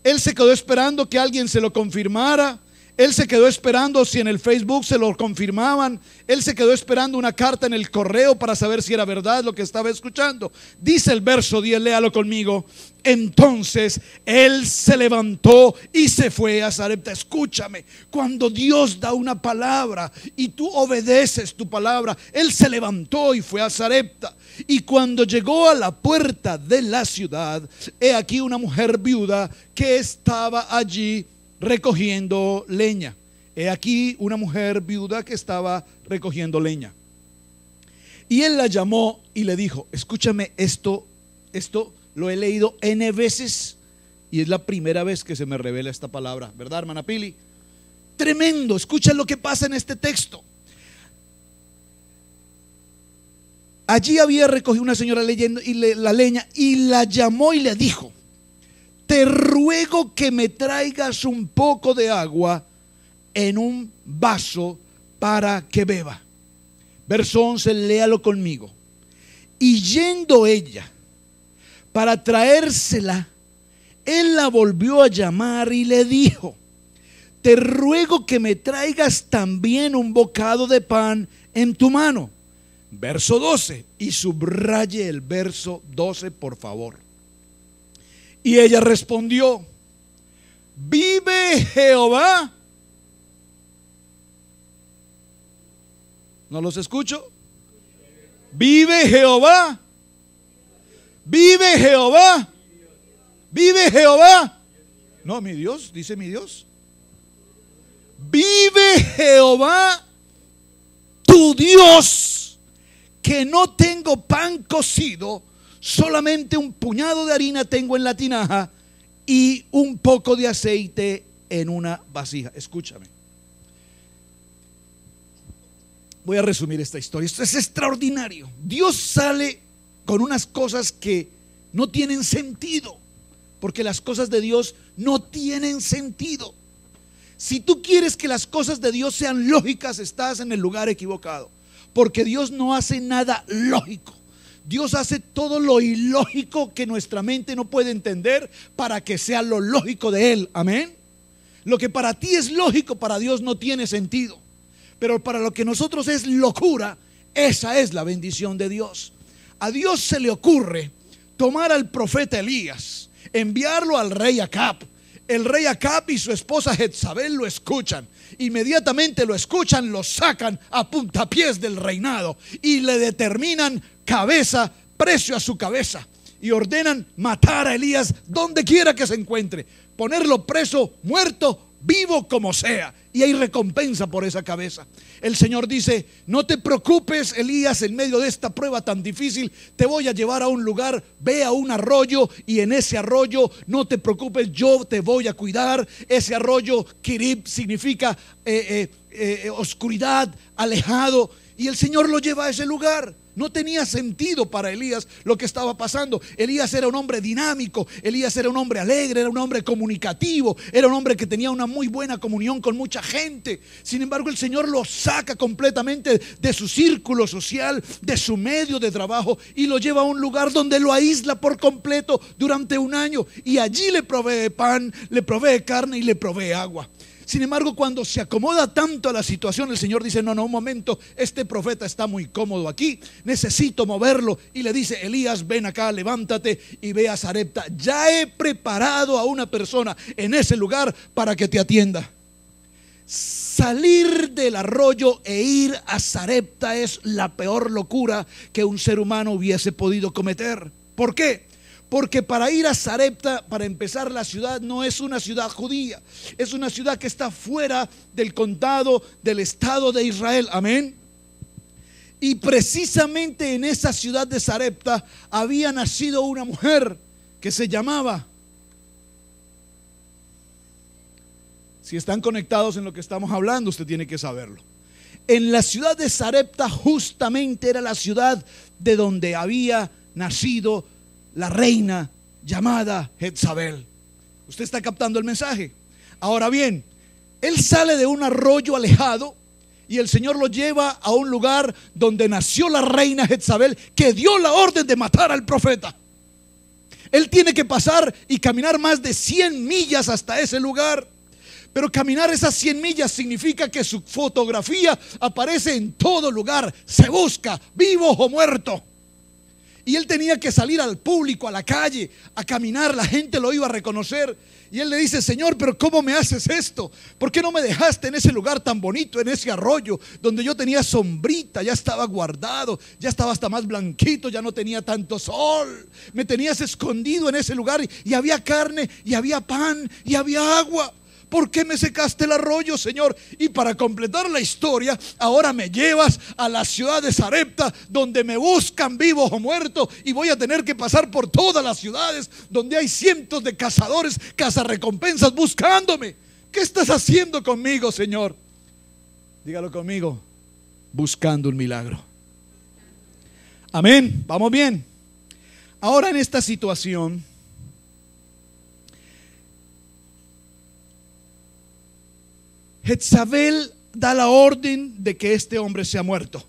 Él se quedó esperando que alguien se lo confirmara. Él se quedó esperando si en el Facebook se lo confirmaban. Él se quedó esperando una carta en el correo para saber si era verdad lo que estaba escuchando. Dice el verso 10, léalo conmigo. Entonces él se levantó y se fue a Sarepta. Escúchame, cuando Dios da una palabra y tú obedeces tu palabra, él se levantó y fue a Sarepta. Y cuando llegó a la puerta de la ciudad, he aquí una mujer viuda que estaba allí recogiendo leña. He aquí una mujer viuda que estaba recogiendo leña. Y él la llamó y le dijo: escúchame, esto lo he leído N veces y es la primera vez que se me revela esta palabra, ¿verdad, hermana Pili? Tremendo. Escucha lo que pasa en este texto. Allí había recogido una señora leyendo la leña, y la llamó y le dijo: te ruego que me traigas un poco de agua en un vaso para que beba. Verso 11, léalo conmigo. Y yendo ella para traérsela, él la volvió a llamar y le dijo: te ruego que me traigas también un bocado de pan en tu mano. Verso 12, y subraye el verso 12 por favor. Y ella respondió: vive Jehová. ¿No los escucho? Vive Jehová. Vive Jehová. Vive Jehová. No, mi Dios, dice mi Dios. Vive Jehová tu Dios, que no tengo pan cocido, solamente un puñado de harina tengo en la tinaja y un poco de aceite en una vasija. Escúchame. Voy a resumir esta historia. Esto es extraordinario. Dios sale con unas cosas que no tienen sentido, porque las cosas de Dios no tienen sentido. Si tú quieres que las cosas de Dios sean lógicas, estás en el lugar equivocado, porque Dios no hace nada lógico. Dios hace todo lo ilógico que nuestra mente no puede entender para que sea lo lógico de Él. Amén. Lo que para ti es lógico, para Dios no tiene sentido. Pero para lo que nosotros es locura, esa es la bendición de Dios. A Dios se le ocurre tomar al profeta Elías, enviarlo al rey Acab. El rey Acab y su esposa Jezabel lo escuchan. Inmediatamente lo escuchan, lo sacan a puntapiés del reinado y le determinan cabeza, precio a su cabeza, y ordenan matar a Elías donde quiera que se encuentre, ponerlo preso, muerto, vivo como sea, y hay recompensa por esa cabeza. El Señor dice: no te preocupes, Elías, en medio de esta prueba tan difícil, te voy a llevar a un lugar, ve a un arroyo, y en ese arroyo, no te preocupes, yo te voy a cuidar. Ese arroyo, Kirib, significa oscuridad, alejado, y el Señor lo lleva a ese lugar. No tenía sentido para Elías lo que estaba pasando. Elías era un hombre dinámico, Elías era un hombre alegre, era un hombre comunicativo, era un hombre que tenía una muy buena comunión con mucha gente. Sin embargo, el Señor lo saca completamente de su círculo social, de su medio de trabajo, y lo lleva a un lugar donde lo aísla por completo durante un año, y allí le provee pan, le provee carne y le provee agua. Sin embargo, cuando se acomoda tanto a la situación, el Señor dice: no, un momento, este profeta está muy cómodo aquí, necesito moverlo. Y le dice: Elías, ven acá, levántate y ve a Sarepta. Ya he preparado a una persona en ese lugar para que te atienda. Salir del arroyo e ir a Sarepta es la peor locura que un ser humano hubiese podido cometer. ¿Por qué? Porque para ir a Sarepta, para empezar, la ciudad no es una ciudad judía, es una ciudad que está fuera del condado del estado de Israel. Amén. Y precisamente en esa ciudad de Sarepta había nacido una mujer que se llamaba, si están conectados en lo que estamos hablando, usted tiene que saberlo. En la ciudad de Sarepta justamente era la ciudad de donde había nacido la reina llamada Jezabel. ¿Usted está captando el mensaje? Ahora bien, él sale de un arroyo alejado y el Señor lo lleva a un lugar donde nació la reina Jezabel, que dio la orden de matar al profeta. Él tiene que pasar y caminar más de 100 millas hasta ese lugar. Pero caminar esas 100 millas significa que su fotografía aparece en todo lugar. Se busca, vivo o muerto. Y él tenía que salir al público, a la calle, a caminar. La gente lo iba a reconocer. Y él le dice: Señor, pero ¿cómo me haces esto? ¿Por qué no me dejaste en ese lugar tan bonito, en ese arroyo donde yo tenía sombrita? Ya estaba guardado, ya estaba hasta más blanquito, ya no tenía tanto sol. Me tenías escondido en ese lugar y había carne y había pan y había agua. ¿Por qué me secaste el arroyo, Señor? Y para completar la historia, ahora me llevas a la ciudad de Sarepta, donde me buscan vivo o muerto, y voy a tener que pasar por todas las ciudades donde hay cientos de cazadores, cazarrecompensas buscándome. ¿Qué estás haciendo conmigo, Señor? Dígalo conmigo: buscando un milagro. Amén, vamos bien. Ahora, en esta situación, Jezabel da la orden de que este hombre sea muerto.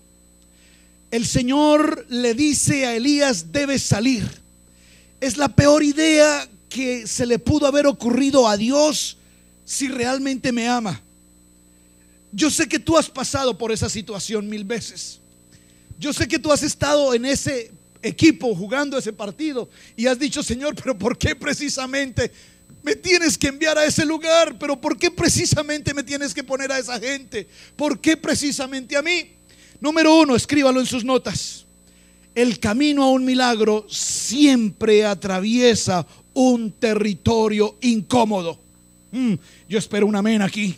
El Señor le dice a Elías: debes salir. Es la peor idea que se le pudo haber ocurrido a Dios si realmente me ama. Yo sé que tú has pasado por esa situación 1000 veces. Yo sé que tú has estado en ese equipo jugando ese partido y has dicho: Señor, pero ¿por qué precisamente me tienes que enviar a ese lugar? ¿Pero por qué precisamente me tienes que poner a esa gente? ¿Por qué precisamente a mí? Número 1, escríbalo en sus notas: el camino a un milagro siempre atraviesa un territorio incómodo. Yo espero un amén aquí.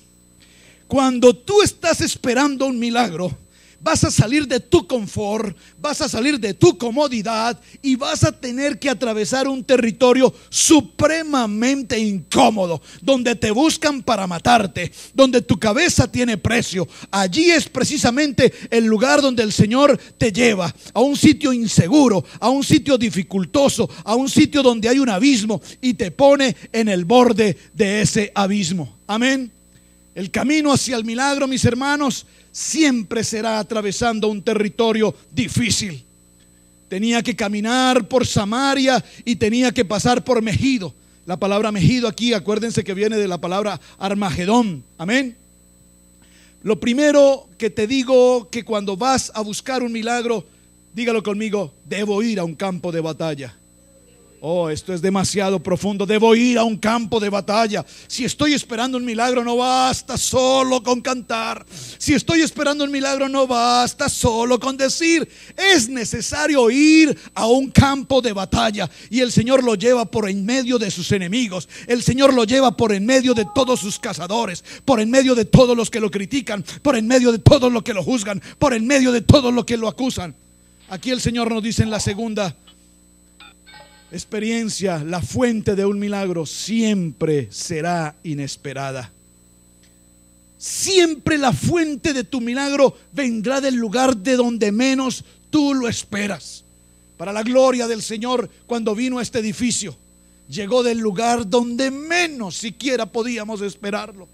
Cuando tú estás esperando un milagro, vas a salir de tu confort, vas a salir de tu comodidad y vas a tener que atravesar un territorio supremamente incómodo, donde te buscan para matarte, donde tu cabeza tiene precio. Allí es precisamente el lugar donde el Señor te lleva, a un sitio inseguro, a un sitio dificultoso, a un sitio donde hay un abismo, y te pone en el borde de ese abismo. Amén. El camino hacia el milagro, mis hermanos, siempre será atravesando un territorio difícil. Tenía que caminar por Samaria y tenía que pasar por Megido. La palabra Megido aquí, acuérdense que viene de la palabra Armagedón. Amén. Lo primero que te digo, que cuando vas a buscar un milagro, dígalo conmigo: debo ir a un campo de batalla. Oh, esto es demasiado profundo. Debo ir a un campo de batalla. Si estoy esperando un milagro, no basta solo con cantar. Si estoy esperando un milagro, no basta solo con decir. Es necesario ir a un campo de batalla. Y el Señor lo lleva por en medio de sus enemigos. El Señor lo lleva por en medio de todos sus cazadores, por en medio de todos los que lo critican, por en medio de todos los que lo juzgan, por en medio de todos los que lo acusan. Aquí el Señor nos dice en la segunda experiencia: la fuente de un milagro siempre será inesperada. Siempre la fuente de tu milagro vendrá del lugar de donde menos tú lo esperas. Para la gloria del Señor, cuando vino a este edificio, llegó del lugar donde menos siquiera podíamos esperarlo.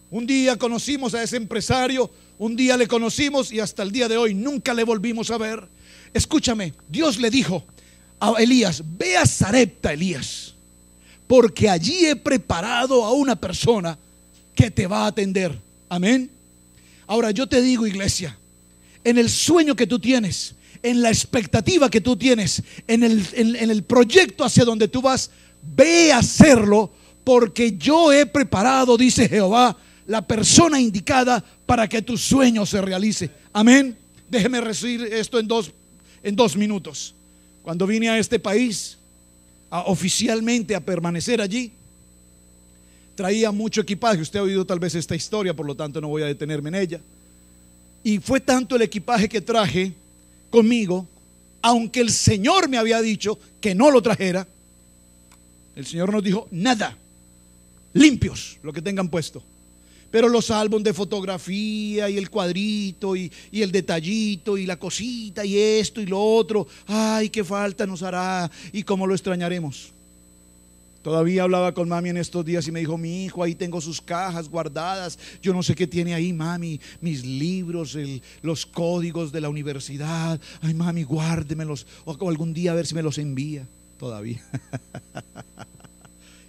Un día conocimos a ese empresario, un día le conocimos y hasta el día de hoy nunca le volvimos a ver. Escúchame, Dios le dijo a Elías: ve a Sarepta, Elías, porque allí he preparado a una persona que te va a atender. Amén. Ahora yo te digo, iglesia, en el sueño que tú tienes, en la expectativa que tú tienes, en el proyecto hacia donde tú vas, ve a hacerlo, porque yo he preparado, dice Jehová, la persona indicada para que tu sueño se realice. Amén. Déjeme resumir esto en dos minutos. Cuando vine a este país oficialmente a permanecer allí, traía mucho equipaje. Usted ha oído tal vez esta historia, por lo tanto no voy a detenerme en ella. Y fue tanto el equipaje que traje conmigo, aunque el Señor me había dicho que no lo trajera. El Señor nos dijo: nada, limpios lo que tengan puesto. Pero los álbumes de fotografía y el cuadrito y el detallito y la cosita y esto y lo otro, ay, qué falta nos hará y cómo lo extrañaremos. Todavía hablaba con mami en estos días y me dijo: mi hijo, ahí tengo sus cajas guardadas, yo no sé qué tiene ahí, mami, mis libros, los códigos de la universidad. Ay, mami, guárdemelos, o algún día a ver si me los envía. Todavía.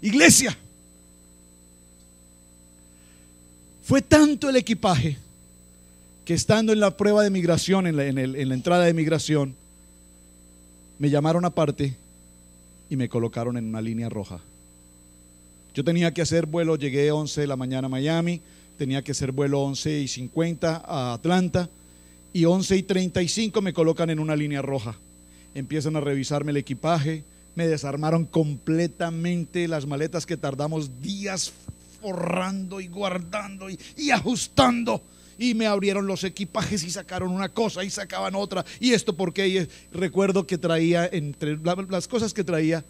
Iglesia, fue tanto el equipaje que estando en la prueba de migración, en la entrada de migración, me llamaron aparte y me colocaron en una línea roja. Yo tenía que hacer vuelo, llegué 11 de la mañana a Miami, tenía que hacer vuelo 11:50 a Atlanta, y 11:35 me colocan en una línea roja. Empiezan a revisarme el equipaje, me desarmaron completamente las maletas que tardamos días forrando y guardando y ajustando, y me abrieron los equipajes y sacaron una cosa y sacaban otra, y esto porque y recuerdo que traía, entre las cosas que traía,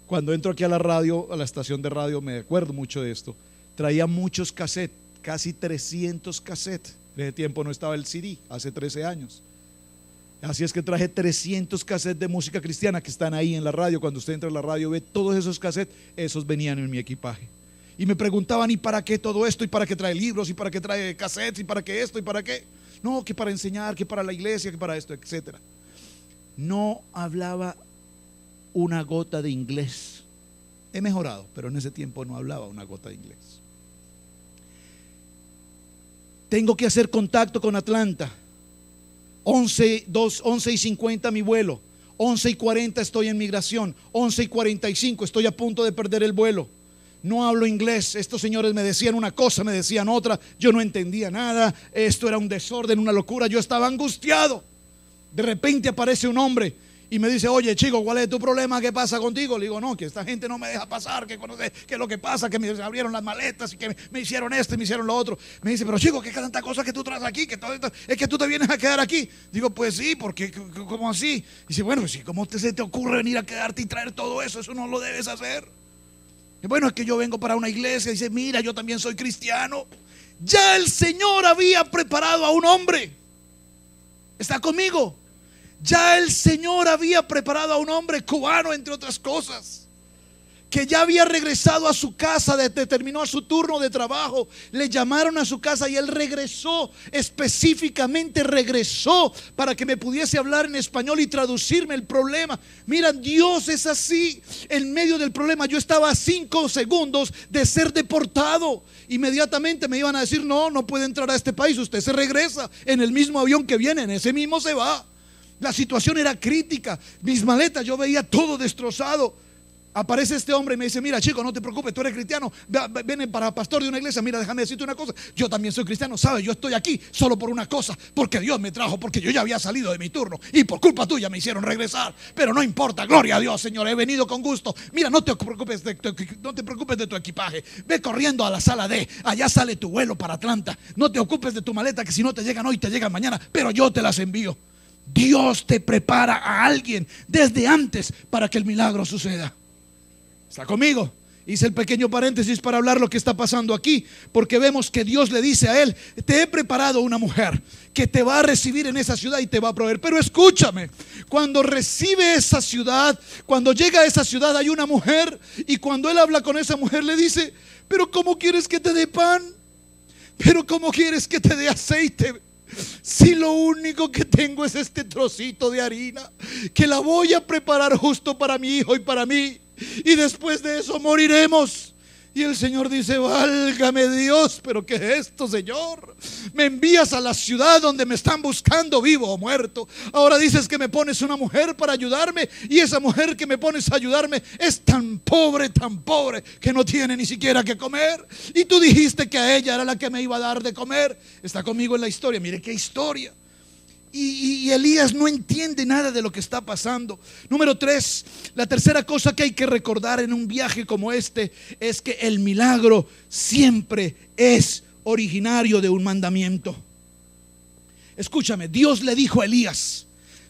cuando entro aquí a la radio, a la estación de radio, me acuerdo mucho de esto, traía muchos cassettes, casi 300 cassettes. En ese tiempo no estaba el CD, hace 13 años. Así es que traje 300 cassettes de música cristiana que están ahí en la radio. Cuando usted entra a la radio ve todos esos cassettes, esos venían en mi equipaje. Y me preguntaban: ¿y para qué todo esto? ¿Y para qué trae libros? ¿Y para qué trae cassettes? ¿Y para qué esto? ¿Y para qué? No, que para enseñar, que para la iglesia, que para esto, etcétera. No hablaba una gota de inglés. He mejorado, pero en ese tiempo no hablaba una gota de inglés. Tengo que hacer contacto con Atlanta. 11:50 mi vuelo. 11:40 estoy en migración. 11:45 estoy a punto de perder el vuelo. No hablo inglés. Estos señores me decían una cosa, me decían otra. Yo no entendía nada. Esto era un desorden, una locura. Yo estaba angustiado. De repente aparece un hombre Y me dice, oye chico, ¿cuál es tu problema? ¿Qué pasa contigo? Le digo, no, que esta gente no me deja pasar, que conoce, que es lo que pasa, que me abrieron las maletas y que me hicieron esto y me hicieron lo otro. Me dice, pero chico, ¿qué tanta cosa que tú traes aquí? Que todo esto, es que tú te vienes a quedar aquí. Digo, pues sí, porque ¿cómo así? Dice, bueno, pues sí, ¿cómo se te ocurre venir a quedarte y traer todo eso? Eso no lo debes hacer. Y bueno, es que yo vengo para una iglesia. Dice, mira, yo también soy cristiano. Ya el Señor había preparado a un hombre. ¿Está conmigo? Ya el Señor había preparado a un hombre cubano, entre otras cosas, que ya había regresado a su casa, terminó su turno de trabajo, le llamaron a su casa y él regresó, específicamente regresó para que me pudiese hablar en español y traducirme el problema. Mira, Dios es así. En medio del problema yo estaba a 5 segundos de ser deportado. Inmediatamente me iban a decir, no, no puede entrar a este país, usted se regresa en el mismo avión que viene, en ese mismo se va. La situación era crítica. Mis maletas, yo veía todo destrozado. Aparece este hombre y me dice, mira chico, no te preocupes, tú eres cristiano, ven para pastor de una iglesia. Mira, déjame decirte una cosa, yo también soy cristiano, sabes, yo estoy aquí solo por una cosa, porque Dios me trajo, porque yo ya había salido de mi turno y por culpa tuya me hicieron regresar. Pero no importa, gloria a Dios, Señor, he venido con gusto. Mira, no te preocupes de tu equipaje, ve corriendo a la sala D, allá sale tu vuelo para Atlanta. No te ocupes de tu maleta, que si no te llegan hoy, te llegan mañana, pero yo te las envío. Dios te prepara a alguien desde antes para que el milagro suceda. ¿Está conmigo? Hice el pequeño paréntesis para hablar lo que está pasando aquí, porque vemos que Dios le dice a él, te he preparado una mujer que te va a recibir en esa ciudad y te va a proveer. Pero escúchame, cuando recibe esa ciudad, cuando llega a esa ciudad hay una mujer, y cuando él habla con esa mujer le dice, pero ¿cómo quieres que te dé pan? ¿Pero cómo quieres que te dé aceite? Si lo único que tengo es este trocito de harina, que la voy a preparar justo para mi hijo y para mí, y después de eso moriremos. Y el Señor dice, válgame Dios, pero ¿qué es esto, Señor? Me envías a la ciudad donde me están buscando vivo o muerto. Ahora dices que me pones una mujer para ayudarme, y esa mujer que me pones a ayudarme es tan pobre que no tiene ni siquiera que comer. Y tú dijiste que a ella era la que me iba a dar de comer. Está conmigo en la historia, mire qué historia. Y Elías no entiende nada de lo que está pasando. Número 3, la tercera cosa que hay que recordar en un viaje como este es que el milagro siempre es originario de un mandamiento. Escúchame, Dios le dijo a Elías,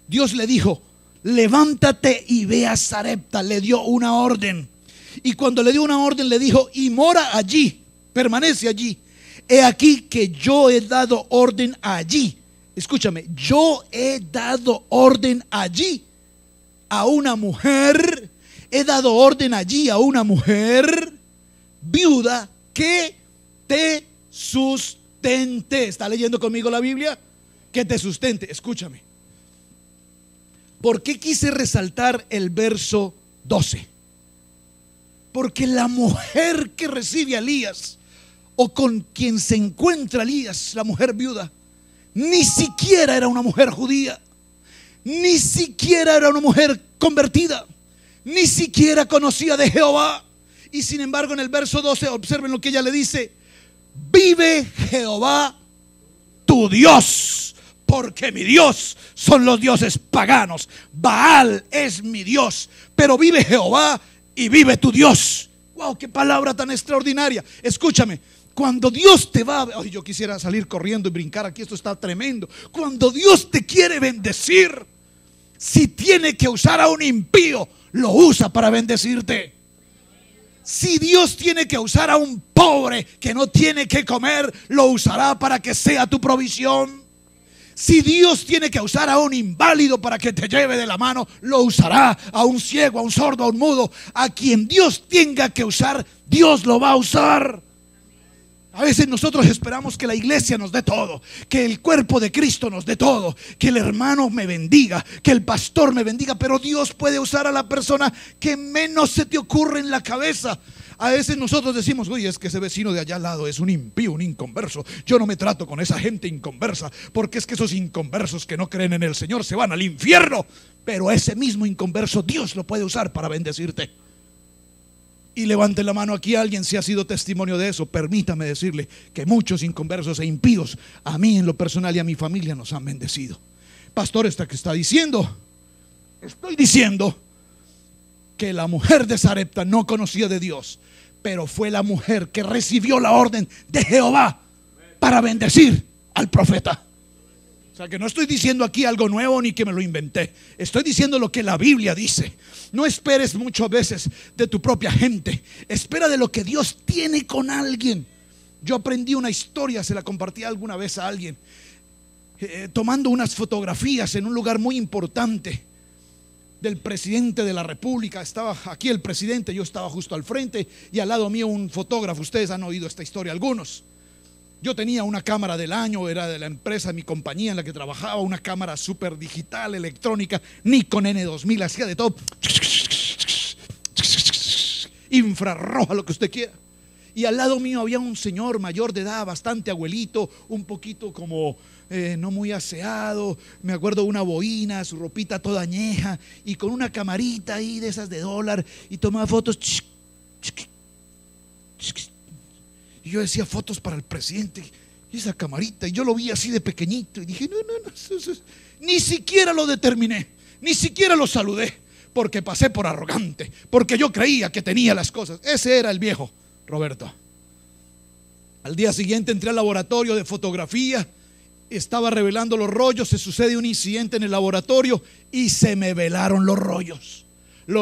Dios le dijo, levántate y ve a Sarepta. Le dio una orden, y cuando le dio una orden le dijo, y mora allí, permanece allí. He aquí que yo he dado orden allí. Escúchame, yo he dado orden allí a una mujer, he dado orden allí a una mujer viuda que te sustente. ¿Está leyendo conmigo la Biblia? Que te sustente. Escúchame. ¿Por qué quise resaltar el verso 12? Porque la mujer que recibe a Elías, o con quien se encuentra Elías, la mujer viuda, ni siquiera era una mujer judía, ni siquiera era una mujer convertida, ni siquiera conocía de Jehová. Y sin embargo, en el verso 12, observen lo que ella le dice: vive Jehová tu Dios, porque mi Dios son los dioses paganos. Baal es mi Dios, pero vive Jehová y vive tu Dios. Wow, qué palabra tan extraordinaria. Escúchame, cuando Dios te va a... yo quisiera salir corriendo y brincar aquí, esto está tremendo. Cuando Dios te quiere bendecir, si tiene que usar a un impío, lo usa para bendecirte. Si Dios tiene que usar a un pobre que no tiene que comer, lo usará para que sea tu provisión. Si Dios tiene que usar a un inválido para que te lleve de la mano, lo usará. A un ciego, a un sordo, a un mudo, a quien Dios tenga que usar, Dios lo va a usar. A veces nosotros esperamos que la iglesia nos dé todo, que el cuerpo de Cristo nos dé todo, que el hermano me bendiga, que el pastor me bendiga, pero Dios puede usar a la persona que menos se te ocurre en la cabeza. A veces nosotros decimos, oye, es que ese vecino de allá al lado es un impío, un inconverso. Yo no me trato con esa gente inconversa, porque es que esos inconversos que no creen en el Señor se van al infierno. Pero ese mismo inconverso Dios lo puede usar para bendecirte. Y levante la mano aquí alguien si ha sido testimonio de eso. Permítame decirle que muchos inconversos e impíos, a mí en lo personal y a mi familia, nos han bendecido. Pastor, ¿está que está diciendo? Estoy diciendo que la mujer de Sarepta no conocía de Dios, pero fue la mujer que recibió la orden de Jehová para bendecir al profeta. O sea que no estoy diciendo aquí algo nuevo ni que me lo inventé. Estoy diciendo lo que la Biblia dice. No esperes muchas veces de tu propia gente. Espera de lo que Dios tiene con alguien. Yo aprendí una historia, se la compartí alguna vez a alguien, tomando unas fotografías en un lugar muy importante del presidente de la República. Estaba aquí el presidente, yo estaba justo al frente y al lado mío un fotógrafo. Ustedes han oído esta historia algunos. Yo tenía una cámara del año, era de la empresa, mi compañía en la que trabajaba, una cámara súper digital, electrónica, Nikon N2000, hacía de todo, infrarroja, lo que usted quiera. Y al lado mío había un señor mayor de edad, bastante abuelito, un poquito como no muy aseado, me acuerdo, una boina, su ropita toda añeja, y con una camarita ahí de esas de dólar, y tomaba fotos. Y yo decía, fotos para el presidente, y esa camarita, y yo lo vi así de pequeñito, y dije, no, ni siquiera lo determiné, ni siquiera lo saludé, porque pasé por arrogante, porque yo creía que tenía las cosas. Ese era el viejo Roberto. Al día siguiente entré al laboratorio de fotografía, estaba revelando los rollos, se sucede un incidente en el laboratorio y se me velaron los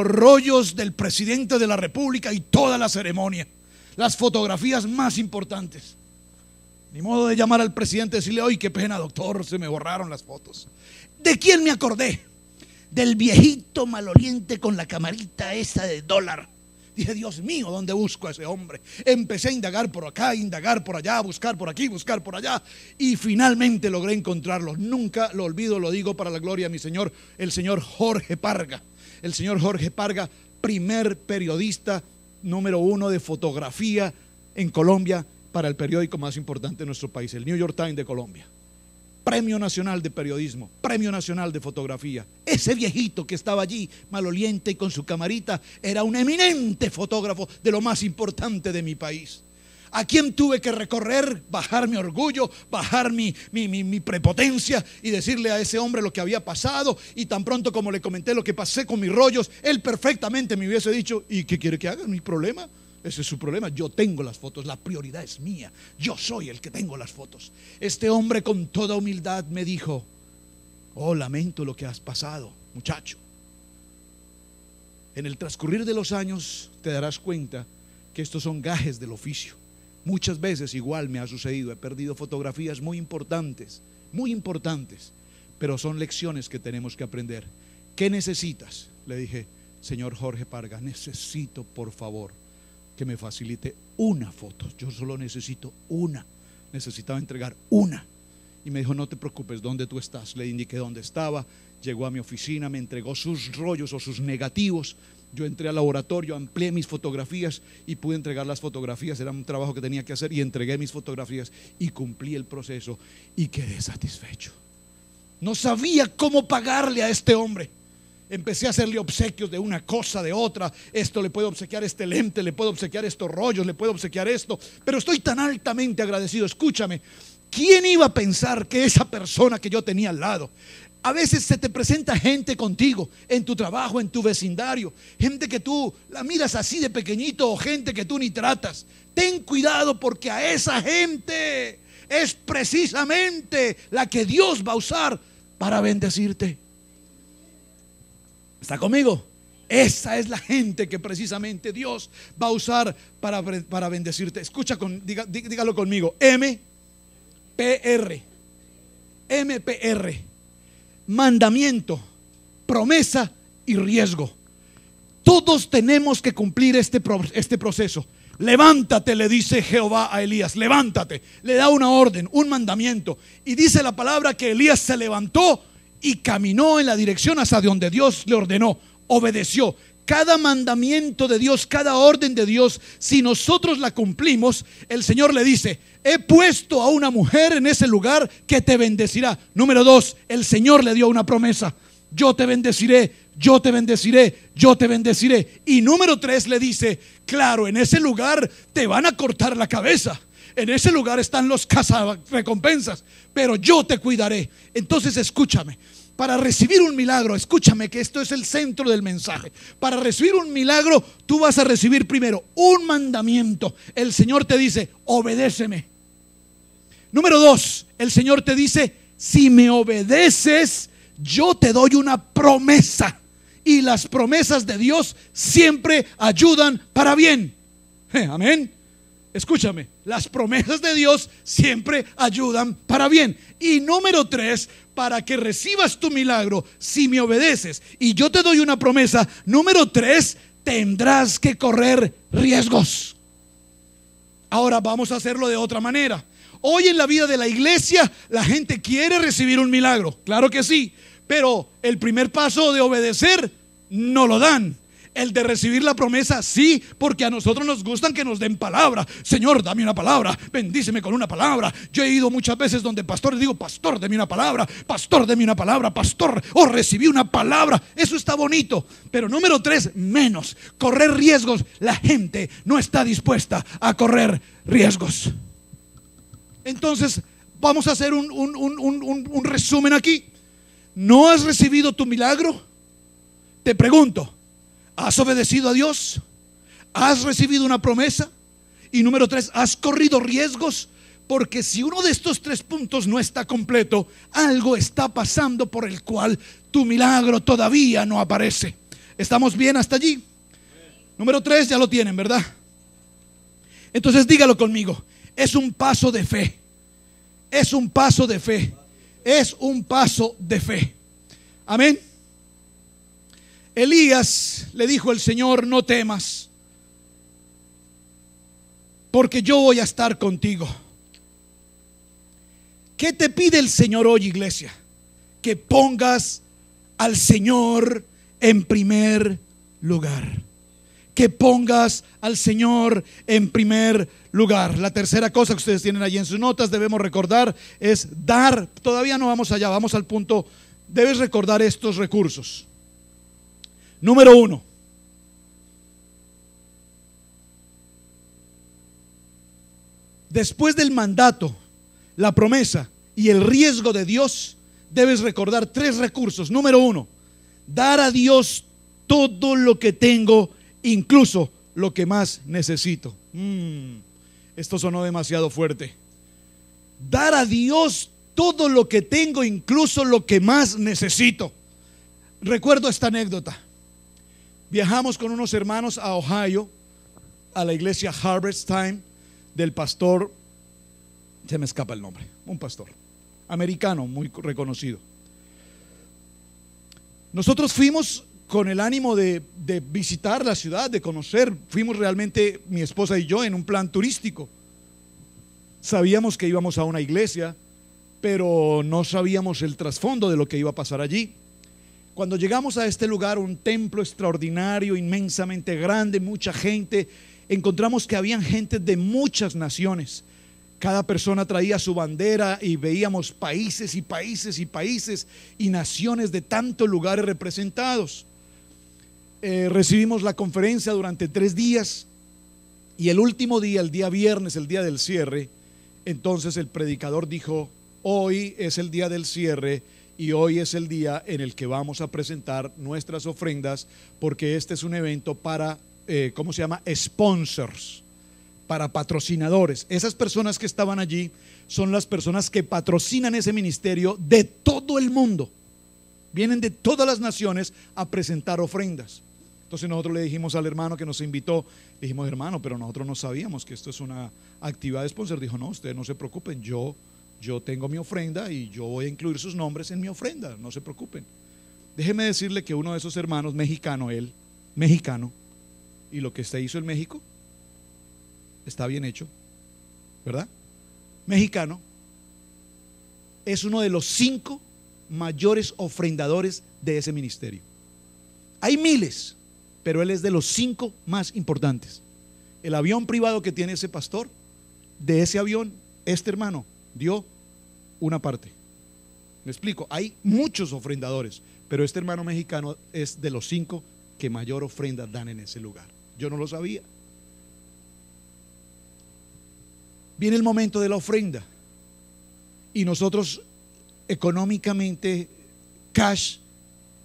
rollos del presidente de la República y toda la ceremonia, las fotografías más importantes. Ni modo de llamar al presidente y decirle, oye, qué pena, doctor, se me borraron las fotos. ¿De quién me acordé? Del viejito maloliente con la camarita esa de dólar. Dije, Dios mío, ¿dónde busco a ese hombre? Empecé a indagar por acá, indagar por allá, buscar por aquí, buscar por allá, y finalmente logré encontrarlo. Nunca lo olvido, lo digo para la gloria de mi Señor, el señor Jorge Parga. El señor Jorge Parga, primer periodista número 1 de fotografía en Colombia para el periódico más importante de nuestro país, el New York Times de Colombia. Premio Nacional de Periodismo, Premio Nacional de Fotografía. Ese viejito que estaba allí, maloliente y con su camarita, era un eminente fotógrafo de lo más importante de mi país. ¿A quién tuve que recorrer? Bajar mi orgullo, bajar mi prepotencia y decirle a ese hombre lo que había pasado. Y tan pronto como le comenté lo que pasé con mis rollos, él perfectamente me hubiese dicho, ¿y qué quiere que haga? No hay problema. Ese es su problema. Yo tengo las fotos, la prioridad es mía. Yo soy el que tengo las fotos. Este hombre con toda humildad me dijo, oh, lamento lo que has pasado, muchacho. En el transcurrir de los años te darás cuenta que estos son gajes del oficio. Muchas veces igual me ha sucedido, he perdido fotografías muy importantes, pero son lecciones que tenemos que aprender. ¿Qué necesitas? Le dije, señor Jorge Parga, necesito por favor que me facilite una foto. Yo solo necesito una. Necesitaba entregar una. Y me dijo, no te preocupes, ¿dónde tú estás? Le indiqué dónde estaba. Llegó a mi oficina, me entregó sus rollos o sus negativos. Yo entré al laboratorio, amplié mis fotografías y pude entregar las fotografías. Era un trabajo que tenía que hacer y entregué mis fotografías y cumplí el proceso y quedé satisfecho. No sabía cómo pagarle a este hombre. Empecé a hacerle obsequios de una cosa, de otra. Esto le puedo obsequiar, este lente, le puedo obsequiar estos rollos, le puedo obsequiar esto. Pero estoy tan altamente agradecido. Escúchame, ¿quién iba a pensar que esa persona que yo tenía al lado? A veces se te presenta gente contigo, en tu trabajo, en tu vecindario, gente que tú la miras así de pequeñito o gente que tú ni tratas. Ten cuidado porque a esa gente es precisamente la que Dios va a usar para bendecirte. ¿Está conmigo? Esa es la gente que precisamente Dios va a usar para bendecirte. Escucha, dígalo conmigo. MPR. Mandamiento, promesa y riesgo. Todos tenemos que cumplir este proceso. Levántate, le dice Jehová a Elías, levántate. Le da una orden, un mandamiento. Y dice la palabra que Elías se levantó y caminó en la dirección hacia donde Dios le ordenó, obedeció. Cada mandamiento de Dios, cada orden de Dios, si nosotros la cumplimos, el Señor le dice, he puesto a una mujer en ese lugar que te bendecirá. Número 2, el Señor le dio una promesa, yo te bendeciré, yo te bendeciré, yo te bendeciré. Y número 3 le dice, claro, en ese lugar te van a cortar la cabeza. En ese lugar están los cazarrecompensas, pero yo te cuidaré. Entonces escúchame, Para recibir un milagro, escúchame que esto es el centro del mensaje. Para recibir un milagro, tú vas a recibir primero un mandamiento. El Señor te dice, obedéceme. Número 2, el Señor te dice, si me obedeces, yo te doy una promesa. Y las promesas de Dios siempre ayudan para bien. Amén. Escúchame, las promesas de Dios siempre ayudan para bien. Y número 3, para que recibas tu milagro, si me obedeces y yo te doy una promesa, número 3, tendrás que correr riesgos. Ahora vamos a hacerlo de otra manera. Hoy en la vida de la iglesia, la gente quiere recibir un milagro, claro que sí, pero el primer paso de obedecer no lo dan. El de recibir la promesa, sí, porque a nosotros nos gustan que nos den palabra. Señor, dame una palabra, bendíceme con una palabra. Yo he ido muchas veces donde pastores, digo, pastor, deme una palabra, pastor, deme una palabra, pastor, recibí una palabra. Eso está bonito, pero número 3, menos, correr riesgos. La gente no está dispuesta a correr riesgos. Entonces, vamos a hacer un resumen aquí. ¿No has recibido tu milagro? Te pregunto, ¿has obedecido a Dios? ¿Has recibido una promesa? Y número 3, ¿has corrido riesgos? Porque si uno de estos 3 puntos no está completo, algo está pasando por el cual tu milagro todavía no aparece. ¿Estamos bien hasta allí? Número 3, ya lo tienen, ¿verdad? Entonces dígalo conmigo, es un paso de fe. Es un paso de fe. Es un paso de fe. Amén. Elías le dijo al Señor, no temas, porque yo voy a estar contigo. ¿Qué te pide el Señor hoy, iglesia? Que pongas al Señor en primer lugar. Que pongas al Señor en primer lugar. La tercera cosa que ustedes tienen allí en sus notas, debemos recordar, es dar. Todavía no vamos allá, vamos al punto. Debes recordar estos recursos. Número 1, después del mandato, la promesa y el riesgo de Dios, debes recordar 3 recursos. Número 1, dar a Dios todo lo que tengo, incluso lo que más necesito. Esto sonó demasiado fuerte. Dar a Dios todo lo que tengo, incluso lo que más necesito. Recuerdo esta anécdota. Viajamos con unos hermanos a Ohio, a la iglesia Harvest Time del pastor, se me escapa el nombre, un pastor americano muy reconocido. Nosotros fuimos con el ánimo de visitar la ciudad, de conocer. Fuimos realmente, mi esposa y yo, en un plan turístico. Sabíamos que íbamos a una iglesia, pero no sabíamos el trasfondo de lo que iba a pasar allí. Cuando llegamos a este lugar, un templo extraordinario, inmensamente grande, mucha gente, encontramos que habían gente de muchas naciones. Cada persona traía su bandera y veíamos países y países y países y naciones de tantos lugares representados. Recibimos la conferencia durante 3 días y el último día, el día viernes, el día del cierre, entonces el predicador dijo: hoy es el día del cierre y hoy es el día en el que vamos a presentar nuestras ofrendas, porque este es un evento para, ¿cómo se llama? Sponsors, para patrocinadores. Esas personas que estaban allí son las personas que patrocinan ese ministerio de todo el mundo. Vienen de todas las naciones a presentar ofrendas. Entonces nosotros le dijimos al hermano que nos invitó, le dijimos: hermano, pero nosotros no sabíamos que esto es una actividad de sponsor. Dijo: no, ustedes no se preocupen, yo tengo mi ofrenda y yo voy a incluir sus nombres en mi ofrenda, no se preocupen. Déjeme decirle que uno de esos hermanos, mexicano, él, mexicano, y lo que se hizo en México está bien hecho, ¿verdad? Mexicano, es uno de los 5 mayores ofrendadores de ese ministerio. Hay miles, pero él es de los 5 más importantes. El avión privado que tiene ese pastor, de ese avión, este hermano dio una parte. Me explico, hay muchos ofrendadores, pero este hermano mexicano es de los 5 que mayor ofrenda dan en ese lugar. Yo no lo sabía. Viene el momento de la ofrenda y nosotros económicamente cash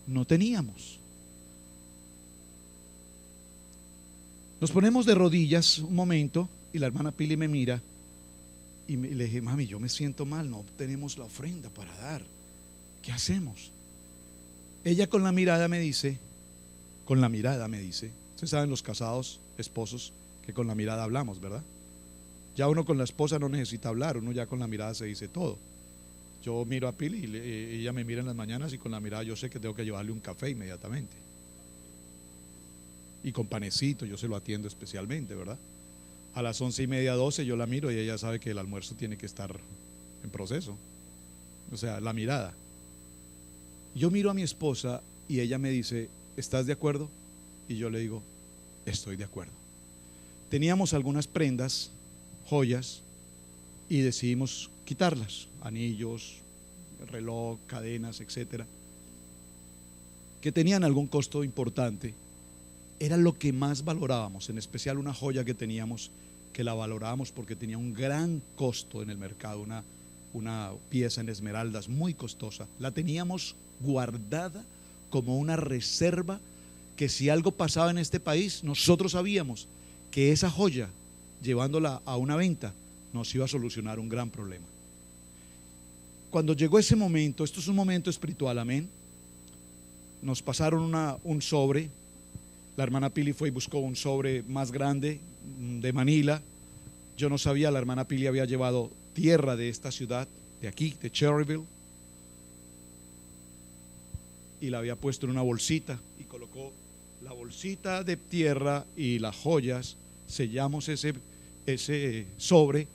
no teníamos. Nos ponemos de rodillas un momento y la hermana Pili me mira y le dije: mami, yo me siento mal, no tenemos la ofrenda para dar, ¿qué hacemos? Ella con la mirada me dice, ustedes saben, los casados, esposos, que con la mirada hablamos, ¿verdad? Ya uno con la esposa no necesita hablar, uno ya con la mirada se dice todo. Yo miro a Pili y ella me mira en las mañanas y con la mirada yo sé que tengo que llevarle un café inmediatamente. Y con panecito yo se lo atiendo especialmente, ¿verdad? A las 11:30, 12 yo la miro y ella sabe que el almuerzo tiene que estar en proceso. O sea, la mirada. Yo miro a mi esposa y ella me dice: ¿estás de acuerdo? Y yo le digo: estoy de acuerdo. Teníamos algunas prendas, joyas, y decidimos quitarlas: anillos, reloj, cadenas, etcétera, que tenían algún costo importante. Era lo que más valorábamos, en especial una joya que teníamos, que la valorábamos porque tenía un gran costo en el mercado, una pieza en esmeraldas muy costosa. La teníamos guardada como una reserva, que si algo pasaba en este país, nosotros sabíamos que esa joya, llevándola a una venta, nos iba a solucionar un gran problema. Cuando llegó ese momento, esto es un momento espiritual, amén, nos pasaron un sobre. La hermana Pili fue y buscó un sobre más grande de Manila. Yo no sabía, la hermana Pili había llevado tierra de esta ciudad, de aquí, de Cherryville, y la había puesto en una bolsita y colocó la bolsita de tierra y las joyas. Sellamos ese sobre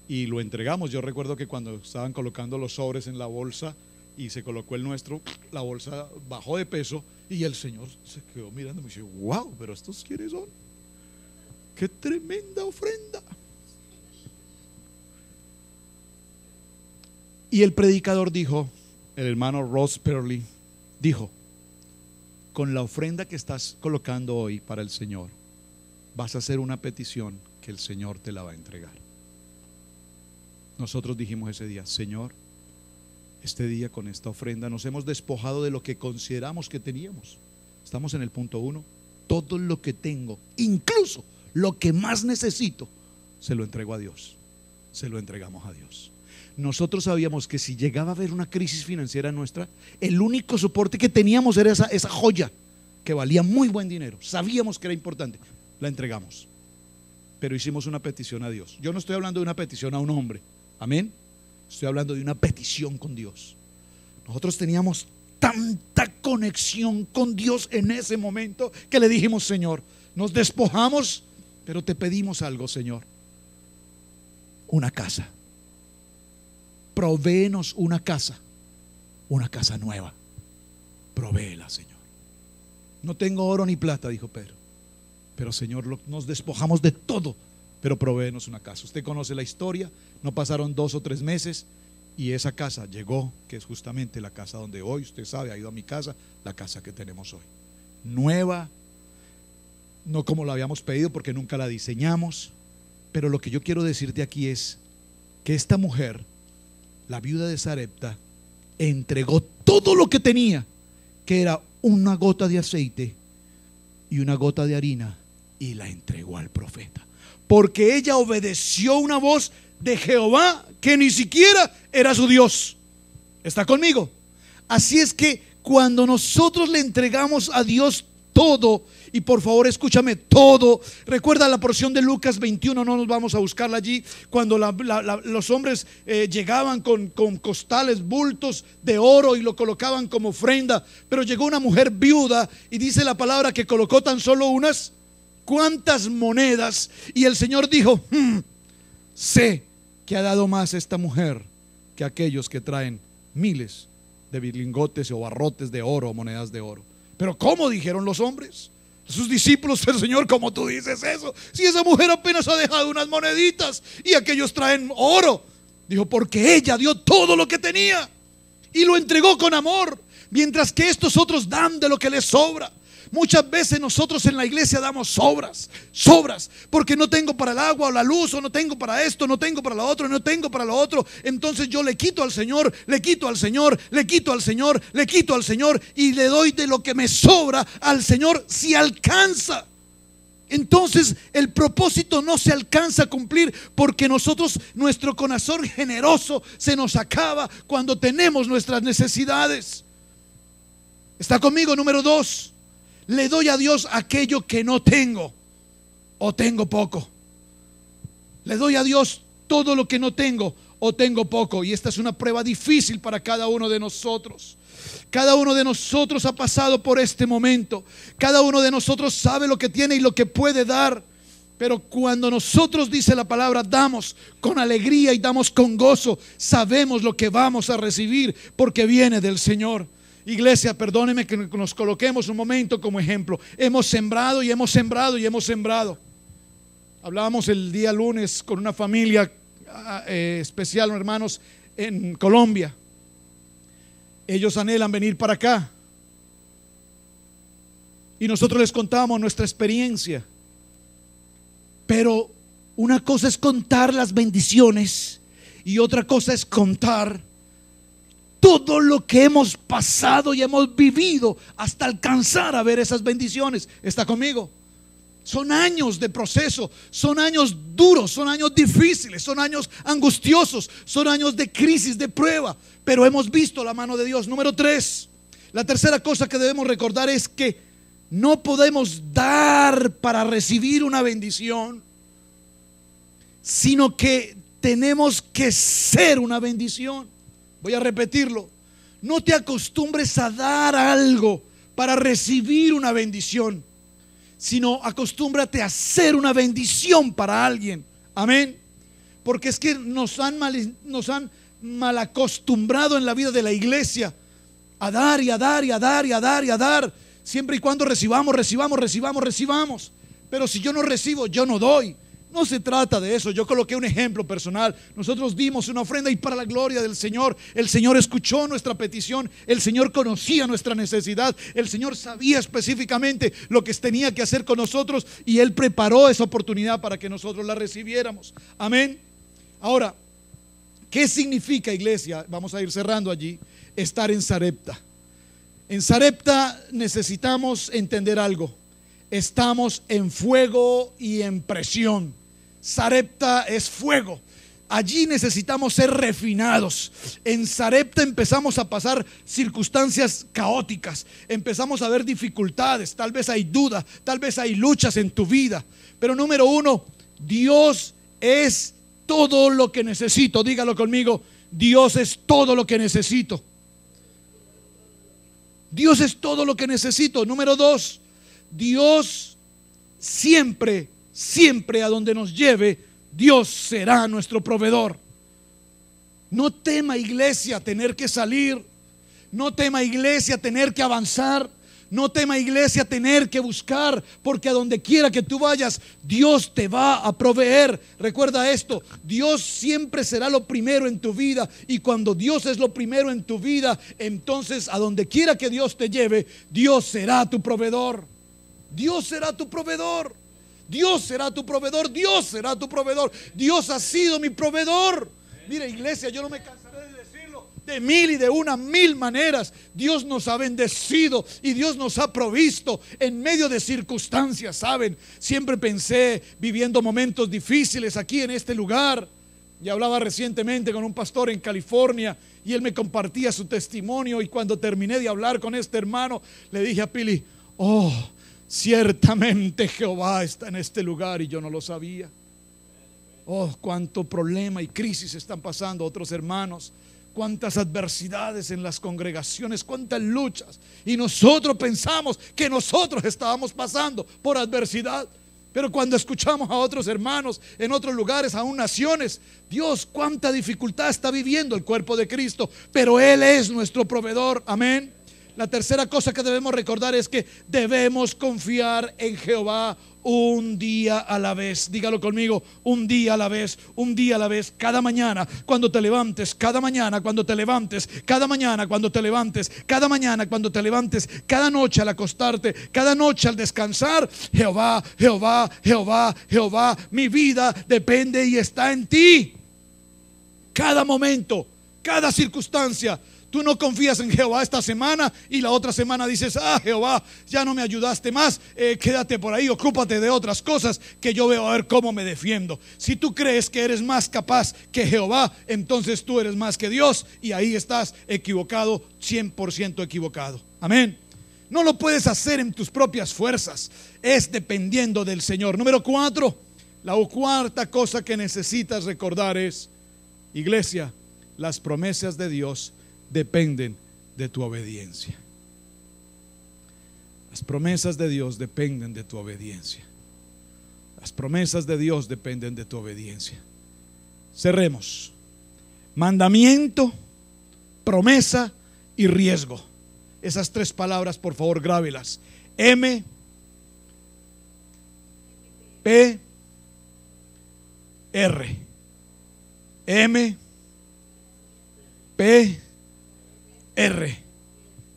y lo entregamos. Yo recuerdo que cuando estaban colocando los sobres en la bolsa y se colocó el nuestro, la bolsa bajó de peso y el Señor se quedó mirando y me dice: wow, pero ¿estos quiénes son? ¡Qué tremenda ofrenda! Y el predicador dijo, el hermano Ross Perley dijo: con la ofrenda que estás colocando hoy para el Señor, vas a hacer una petición que el Señor te la va a entregar. Nosotros dijimos ese día: Señor, este día con esta ofrenda nos hemos despojado de lo que consideramos que teníamos. Estamos en el punto 1. Todo lo que tengo, incluso lo que más necesito, se lo entrego a Dios. Se lo entregamos a Dios. Nosotros sabíamos que si llegaba a haber una crisis financiera nuestra, el único soporte que teníamos era esa joya que valía muy buen dinero. Sabíamos que era importante. La entregamos, pero hicimos una petición a Dios. Yo no estoy hablando de una petición a un hombre, amén. Estoy hablando de una petición con Dios. Nosotros teníamos tanta conexión con Dios en ese momento que le dijimos: Señor, nos despojamos, pero te pedimos algo, Señor. Una casa. Provéenos una casa nueva. Provéela, Señor. No tengo oro ni plata, dijo Pedro, pero Señor, nos despojamos de todo, pero provéenos una casa. Usted conoce la historia. No pasaron 2 o 3 meses y esa casa llegó, que es justamente la casa donde hoy, usted sabe, ha ido a mi casa, la casa que tenemos hoy. Nueva, no como la habíamos pedido porque nunca la diseñamos, pero lo que yo quiero decirte aquí es que esta mujer, la viuda de Sarepta, entregó todo lo que tenía, que era una gota de aceite y una gota de harina, y la entregó al profeta, porque ella obedeció una voz de Jehová que ni siquiera era su Dios. ¿Está conmigo? Así es que cuando nosotros le entregamos a Dios todo, y por favor escúchame, todo. Recuerda la porción de Lucas 21, no nos vamos a buscarla allí, cuando los hombres llegaban con costales, bultos de oro y lo colocaban como ofrenda, pero llegó una mujer viuda y dice la palabra que colocó tan solo unas cuantas monedas, y el Señor dijo: sé que ha dado más esta mujer que aquellos que traen miles de lingotes o barrotes de oro o monedas de oro. Pero ¿cómo? Dijeron los hombres, sus discípulos: el Señor, ¿cómo tú dices eso? Si esa mujer apenas ha dejado unas moneditas y aquellos traen oro. Dijo: porque ella dio todo lo que tenía y lo entregó con amor, mientras que estos otros dan de lo que les sobra. Muchas veces nosotros en la iglesia damos sobras, porque no tengo para el agua o la luz, o no tengo para esto, no tengo para lo otro, no tengo para lo otro. Entonces yo le quito al Señor, le quito al Señor, le quito al Señor, le quito al Señor y le doy de lo que me sobra al Señor si alcanza. Entonces el propósito no se alcanza a cumplir porque nuestro corazón generoso se nos acaba cuando tenemos nuestras necesidades. ¿Está conmigo? Número 2, le doy a Dios aquello que no tengo o tengo poco. Le doy a Dios todo lo que no tengo o tengo poco. Y esta es una prueba difícil para cada uno de nosotros. Cada uno de nosotros ha pasado por este momento. Cada uno de nosotros sabe lo que tiene y lo que puede dar. Pero cuando nosotros, dice la palabra, damos con alegría y damos con gozo, sabemos lo que vamos a recibir porque viene del Señor. Iglesia, perdónenme que nos coloquemos un momento como ejemplo. Hemos sembrado y hemos sembrado y hemos sembrado. Hablábamos el día lunes con una familia especial, hermanos, en Colombia. Ellos anhelan venir para acá y nosotros les contamos nuestra experiencia. Pero una cosa es contar las bendiciones y otra cosa es contar todo lo que hemos pasado y hemos vivido hasta alcanzar a ver esas bendiciones. ¿Está conmigo? Son años de proceso, son años duros, son años difíciles, son años angustiosos, son años de crisis, de prueba, pero hemos visto la mano de Dios. Número 3, la tercera cosa que debemos recordar es que no podemos dar para recibir una bendición, sino que tenemos que ser una bendición. Voy a repetirlo: no te acostumbres a dar algo para recibir una bendición, sino acostúmbrate a ser una bendición para alguien. Amén. Porque es que nos han mal acostumbrado en la vida de la iglesia a dar y a dar y a dar y a dar y a dar, siempre y cuando recibamos. Pero si yo no recibo, yo no doy. No se trata de eso. Yo coloqué un ejemplo personal. Nosotros dimos una ofrenda y para la gloria del Señor, el Señor escuchó nuestra petición. El Señor conocía nuestra necesidad. El Señor sabía específicamente lo que tenía que hacer con nosotros y Él preparó esa oportunidad para que nosotros la recibiéramos. Amén. Ahora, ¿qué significa, iglesia? Vamos a ir cerrando allí. Estar en Sarepta. En Sarepta necesitamos entender algo. Estamos en fuego y en presión. Sarepta es fuego. Allí necesitamos ser refinados. En Sarepta empezamos a pasar circunstancias caóticas. Empezamos a ver dificultades. Tal vez hay duda, tal vez hay luchas en tu vida. Pero número 1, Dios es todo lo que necesito. Dígalo conmigo: Dios es todo lo que necesito. Dios es todo lo que necesito. Número 2, Dios siempre a donde nos lleve, Dios será nuestro proveedor. No tema, iglesia, tener que salir. No tema, iglesia, tener que avanzar. No tema, iglesia, tener que buscar, porque a donde quiera que tú vayas, Dios te va a proveer. Recuerda esto: Dios siempre será lo primero en tu vida, y cuando Dios es lo primero en tu vida, entonces a donde quiera que Dios te lleve, Dios será tu proveedor. Dios será tu proveedor. Dios será tu proveedor. Dios será tu proveedor. Dios ha sido mi proveedor. Mira, iglesia, yo no me cansaré de decirlo de mil y de una mil maneras. Dios nos ha bendecido y Dios nos ha provisto en medio de circunstancias. Saben, siempre pensé, viviendo momentos difíciles aquí en este lugar. Ya hablaba recientemente con un pastor en California y él me compartía su testimonio, y cuando terminé de hablar con este hermano, le dije a Pili: oh, ciertamente Jehová está en este lugar, y yo no lo sabía. Oh, cuánto problema y crisis están pasando otros hermanos, cuántas adversidades en las congregaciones, cuántas luchas, y nosotros pensamos que nosotros estábamos pasando por adversidad. Pero cuando escuchamos a otros hermanos en otros lugares, aún naciones, Dios, cuánta dificultad está viviendo el cuerpo de Cristo, pero Él es nuestro proveedor. Amén. La tercera cosa que debemos recordar es que debemos confiar en Jehová un día a la vez. Dígalo conmigo, un día a la vez, un día a la vez. Cada mañana cuando te levantes, cada mañana cuando te levantes, cada mañana cuando te levantes, cada mañana cuando te levantes, cada noche al acostarte, cada noche al descansar. Jehová, Jehová, Jehová, Jehová, mi vida depende y está en ti. Cada momento, cada circunstancia. Tú no confías en Jehová esta semana y la otra semana dices: ah, Jehová, ya no me ayudaste más, quédate por ahí, ocúpate de otras cosas que yo veo a ver cómo me defiendo. Si tú crees que eres más capaz que Jehová, entonces tú eres más que Dios, y ahí estás equivocado, 100% equivocado. Amén. No lo puedes hacer en tus propias fuerzas, es dependiendo del Señor. Número 4, la cuarta cosa que necesitas recordar es: iglesia, las promesas de Dios dependen de tu obediencia. Las promesas de Dios dependen de tu obediencia. Las promesas de Dios dependen de tu obediencia. Cerremos. Mandamiento, promesa y riesgo. Esas tres palabras, por favor, grábelas. M, P, R. M, P, R.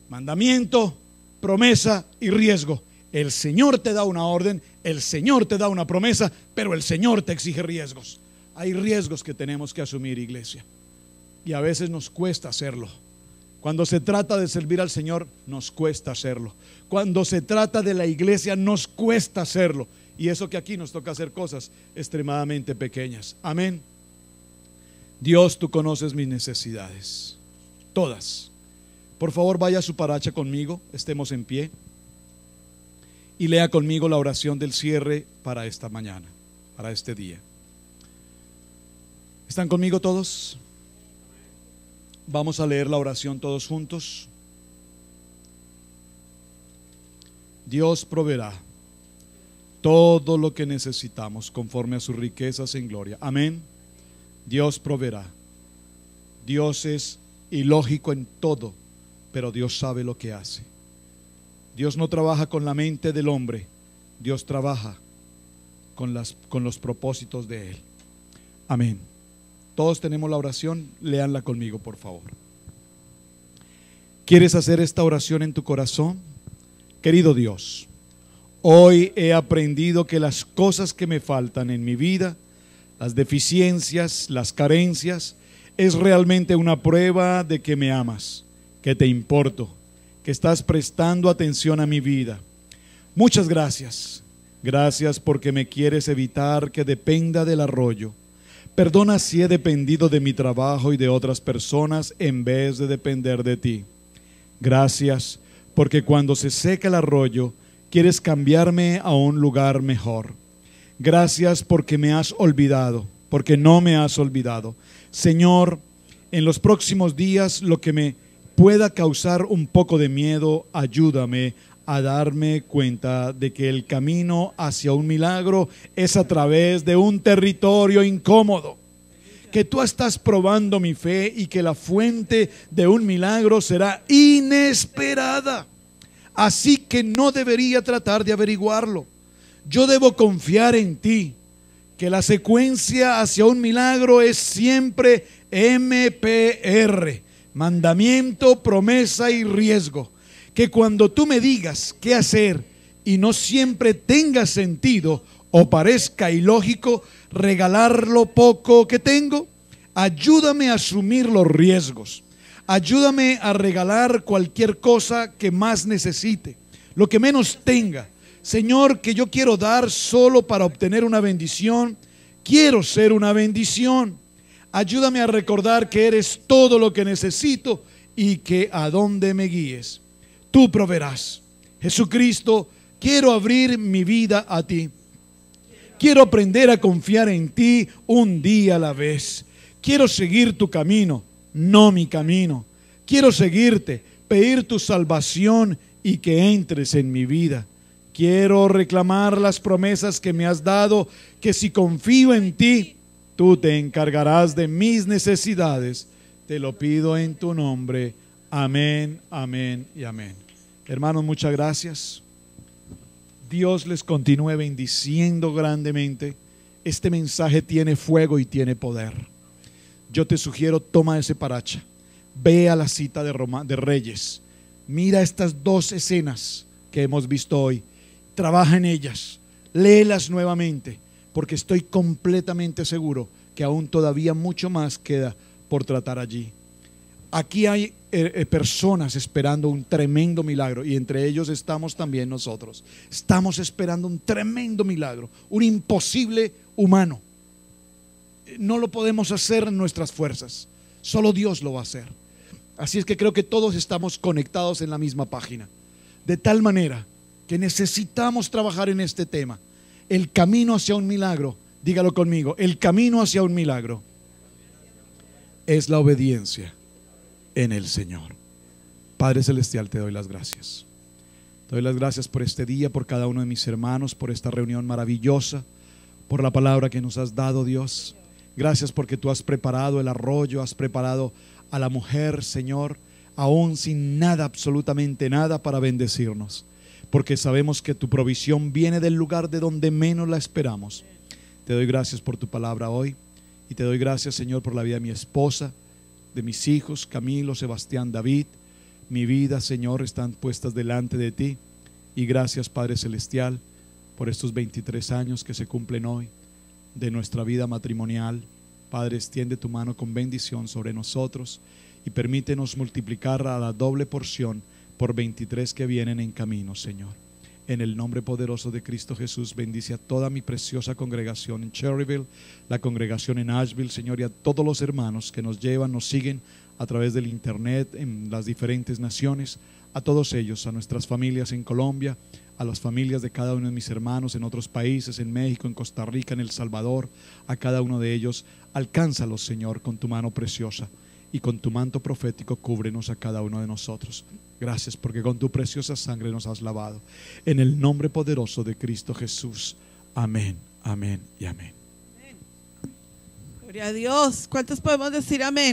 Mandamiento, promesa y riesgo. El Señor te da una orden, el Señor te da una promesa, pero el Señor te exige riesgos. Hay riesgos que tenemos que asumir, iglesia, y a veces nos cuesta hacerlo. Cuando se trata de servir al Señor, nos cuesta hacerlo. Cuando se trata de la iglesia, nos cuesta hacerlo. Y eso que aquí nos toca hacer cosas extremadamente pequeñas. Amén. Dios, tú conoces mis necesidades, todas. Por favor, vaya a su paracha conmigo, estemos en pie, y lea conmigo la oración del cierre para esta mañana, para este día. ¿Están conmigo todos? Vamos a leer la oración todos juntos. Dios proveerá todo lo que necesitamos conforme a sus riquezas en gloria. Amén. Dios proveerá. Dios es ilógico en todo, pero Dios sabe lo que hace. Dios no trabaja con la mente del hombre, Dios trabaja con los propósitos de Él. Amén. Todos tenemos la oración, léanla conmigo, por favor. ¿Quieres hacer esta oración en tu corazón? Querido Dios, hoy he aprendido que las cosas que me faltan en mi vida, las deficiencias, las carencias, es realmente una prueba de que me amas, que te importo, que estás prestando atención a mi vida. Muchas gracias. Gracias porque me quieres evitar que dependa del arroyo. Perdona si he dependido de mi trabajo y de otras personas en vez de depender de ti. Gracias porque cuando se seca el arroyo, quieres cambiarme a un lugar mejor. Gracias porque me has olvidado, porque no me has olvidado. Señor, en los próximos días, lo que me pueda causar un poco de miedo, ayúdame a darme cuenta de que el camino hacia un milagro es a través de un territorio incómodo, que tú estás probando mi fe y que la fuente de un milagro será inesperada. Así que no debería tratar de averiguarlo. Yo debo confiar en ti, que la secuencia hacia un milagro es siempre MPR, mandamiento, promesa y riesgo. Que cuando tú me digas qué hacer y no siempre tenga sentido o parezca ilógico regalar lo poco que tengo, ayúdame a asumir los riesgos. Ayúdame a regalar cualquier cosa que más necesite, lo que menos tenga. Señor, que yo quiero dar solo para obtener una bendición. Quiero ser una bendición. Ayúdame a recordar que eres todo lo que necesito y que a donde me guíes, tú proveerás. Jesucristo, quiero abrir mi vida a ti. Quiero aprender a confiar en ti un día a la vez. Quiero seguir tu camino, no mi camino. Quiero seguirte, pedir tu salvación y que entres en mi vida. Quiero reclamar las promesas que me has dado, que si confío en ti, tú te encargarás de mis necesidades. Te lo pido en tu nombre. Amén, amén y amén. Hermanos, muchas gracias. Dios les continúe bendiciendo grandemente. Este mensaje tiene fuego y tiene poder. Yo te sugiero, toma ese paracha, ve a la cita de Reyes, mira estas dos escenas que hemos visto hoy, trabaja en ellas, léelas nuevamente, porque estoy completamente seguro que aún todavía mucho más queda por tratar allí. Aquí hay personas esperando un tremendo milagro, y entre ellos estamos también nosotros. Estamos esperando un tremendo milagro, un imposible humano. No lo podemos hacer en nuestras fuerzas, solo Dios lo va a hacer. Así es que creo que todos estamos conectados en la misma página, de tal manera que necesitamos trabajar en este tema. El camino hacia un milagro, dígalo conmigo, el camino hacia un milagro es la obediencia en el Señor. Padre Celestial, te doy las gracias. Te doy las gracias por este día, por cada uno de mis hermanos, por esta reunión maravillosa, por la palabra que nos has dado, Dios. Gracias porque tú has preparado el arroyo, has preparado a la mujer, Señor, aún sin nada, absolutamente nada, para bendecirnos, porque sabemos que tu provisión viene del lugar de donde menos la esperamos. Te doy gracias por tu palabra hoy, y te doy gracias, Señor, por la vida de mi esposa, de mis hijos, Camilo, Sebastián, David. Mi vida, Señor, están puestas delante de ti, y gracias, Padre Celestial, por estos 23 años que se cumplen hoy de nuestra vida matrimonial. Padre, extiende tu mano con bendición sobre nosotros y permítenos multiplicar a la doble porción por 23 que vienen en camino, Señor. En el nombre poderoso de Cristo Jesús, bendice a toda mi preciosa congregación en Cherryville, la congregación en Asheville, Señor, y a todos los hermanos que nos llevan, nos siguen a través del internet en las diferentes naciones, a todos ellos, a nuestras familias en Colombia, a las familias de cada uno de mis hermanos en otros países, en México, en Costa Rica, en El Salvador, a cada uno de ellos. Alcánzalos, Señor, con tu mano preciosa, y con tu manto profético cúbrenos a cada uno de nosotros. Gracias porque con tu preciosa sangre nos has lavado. En el nombre poderoso de Cristo Jesús. Amén, amén y amén. Gloria a Dios. ¿Cuántos podemos decir amén?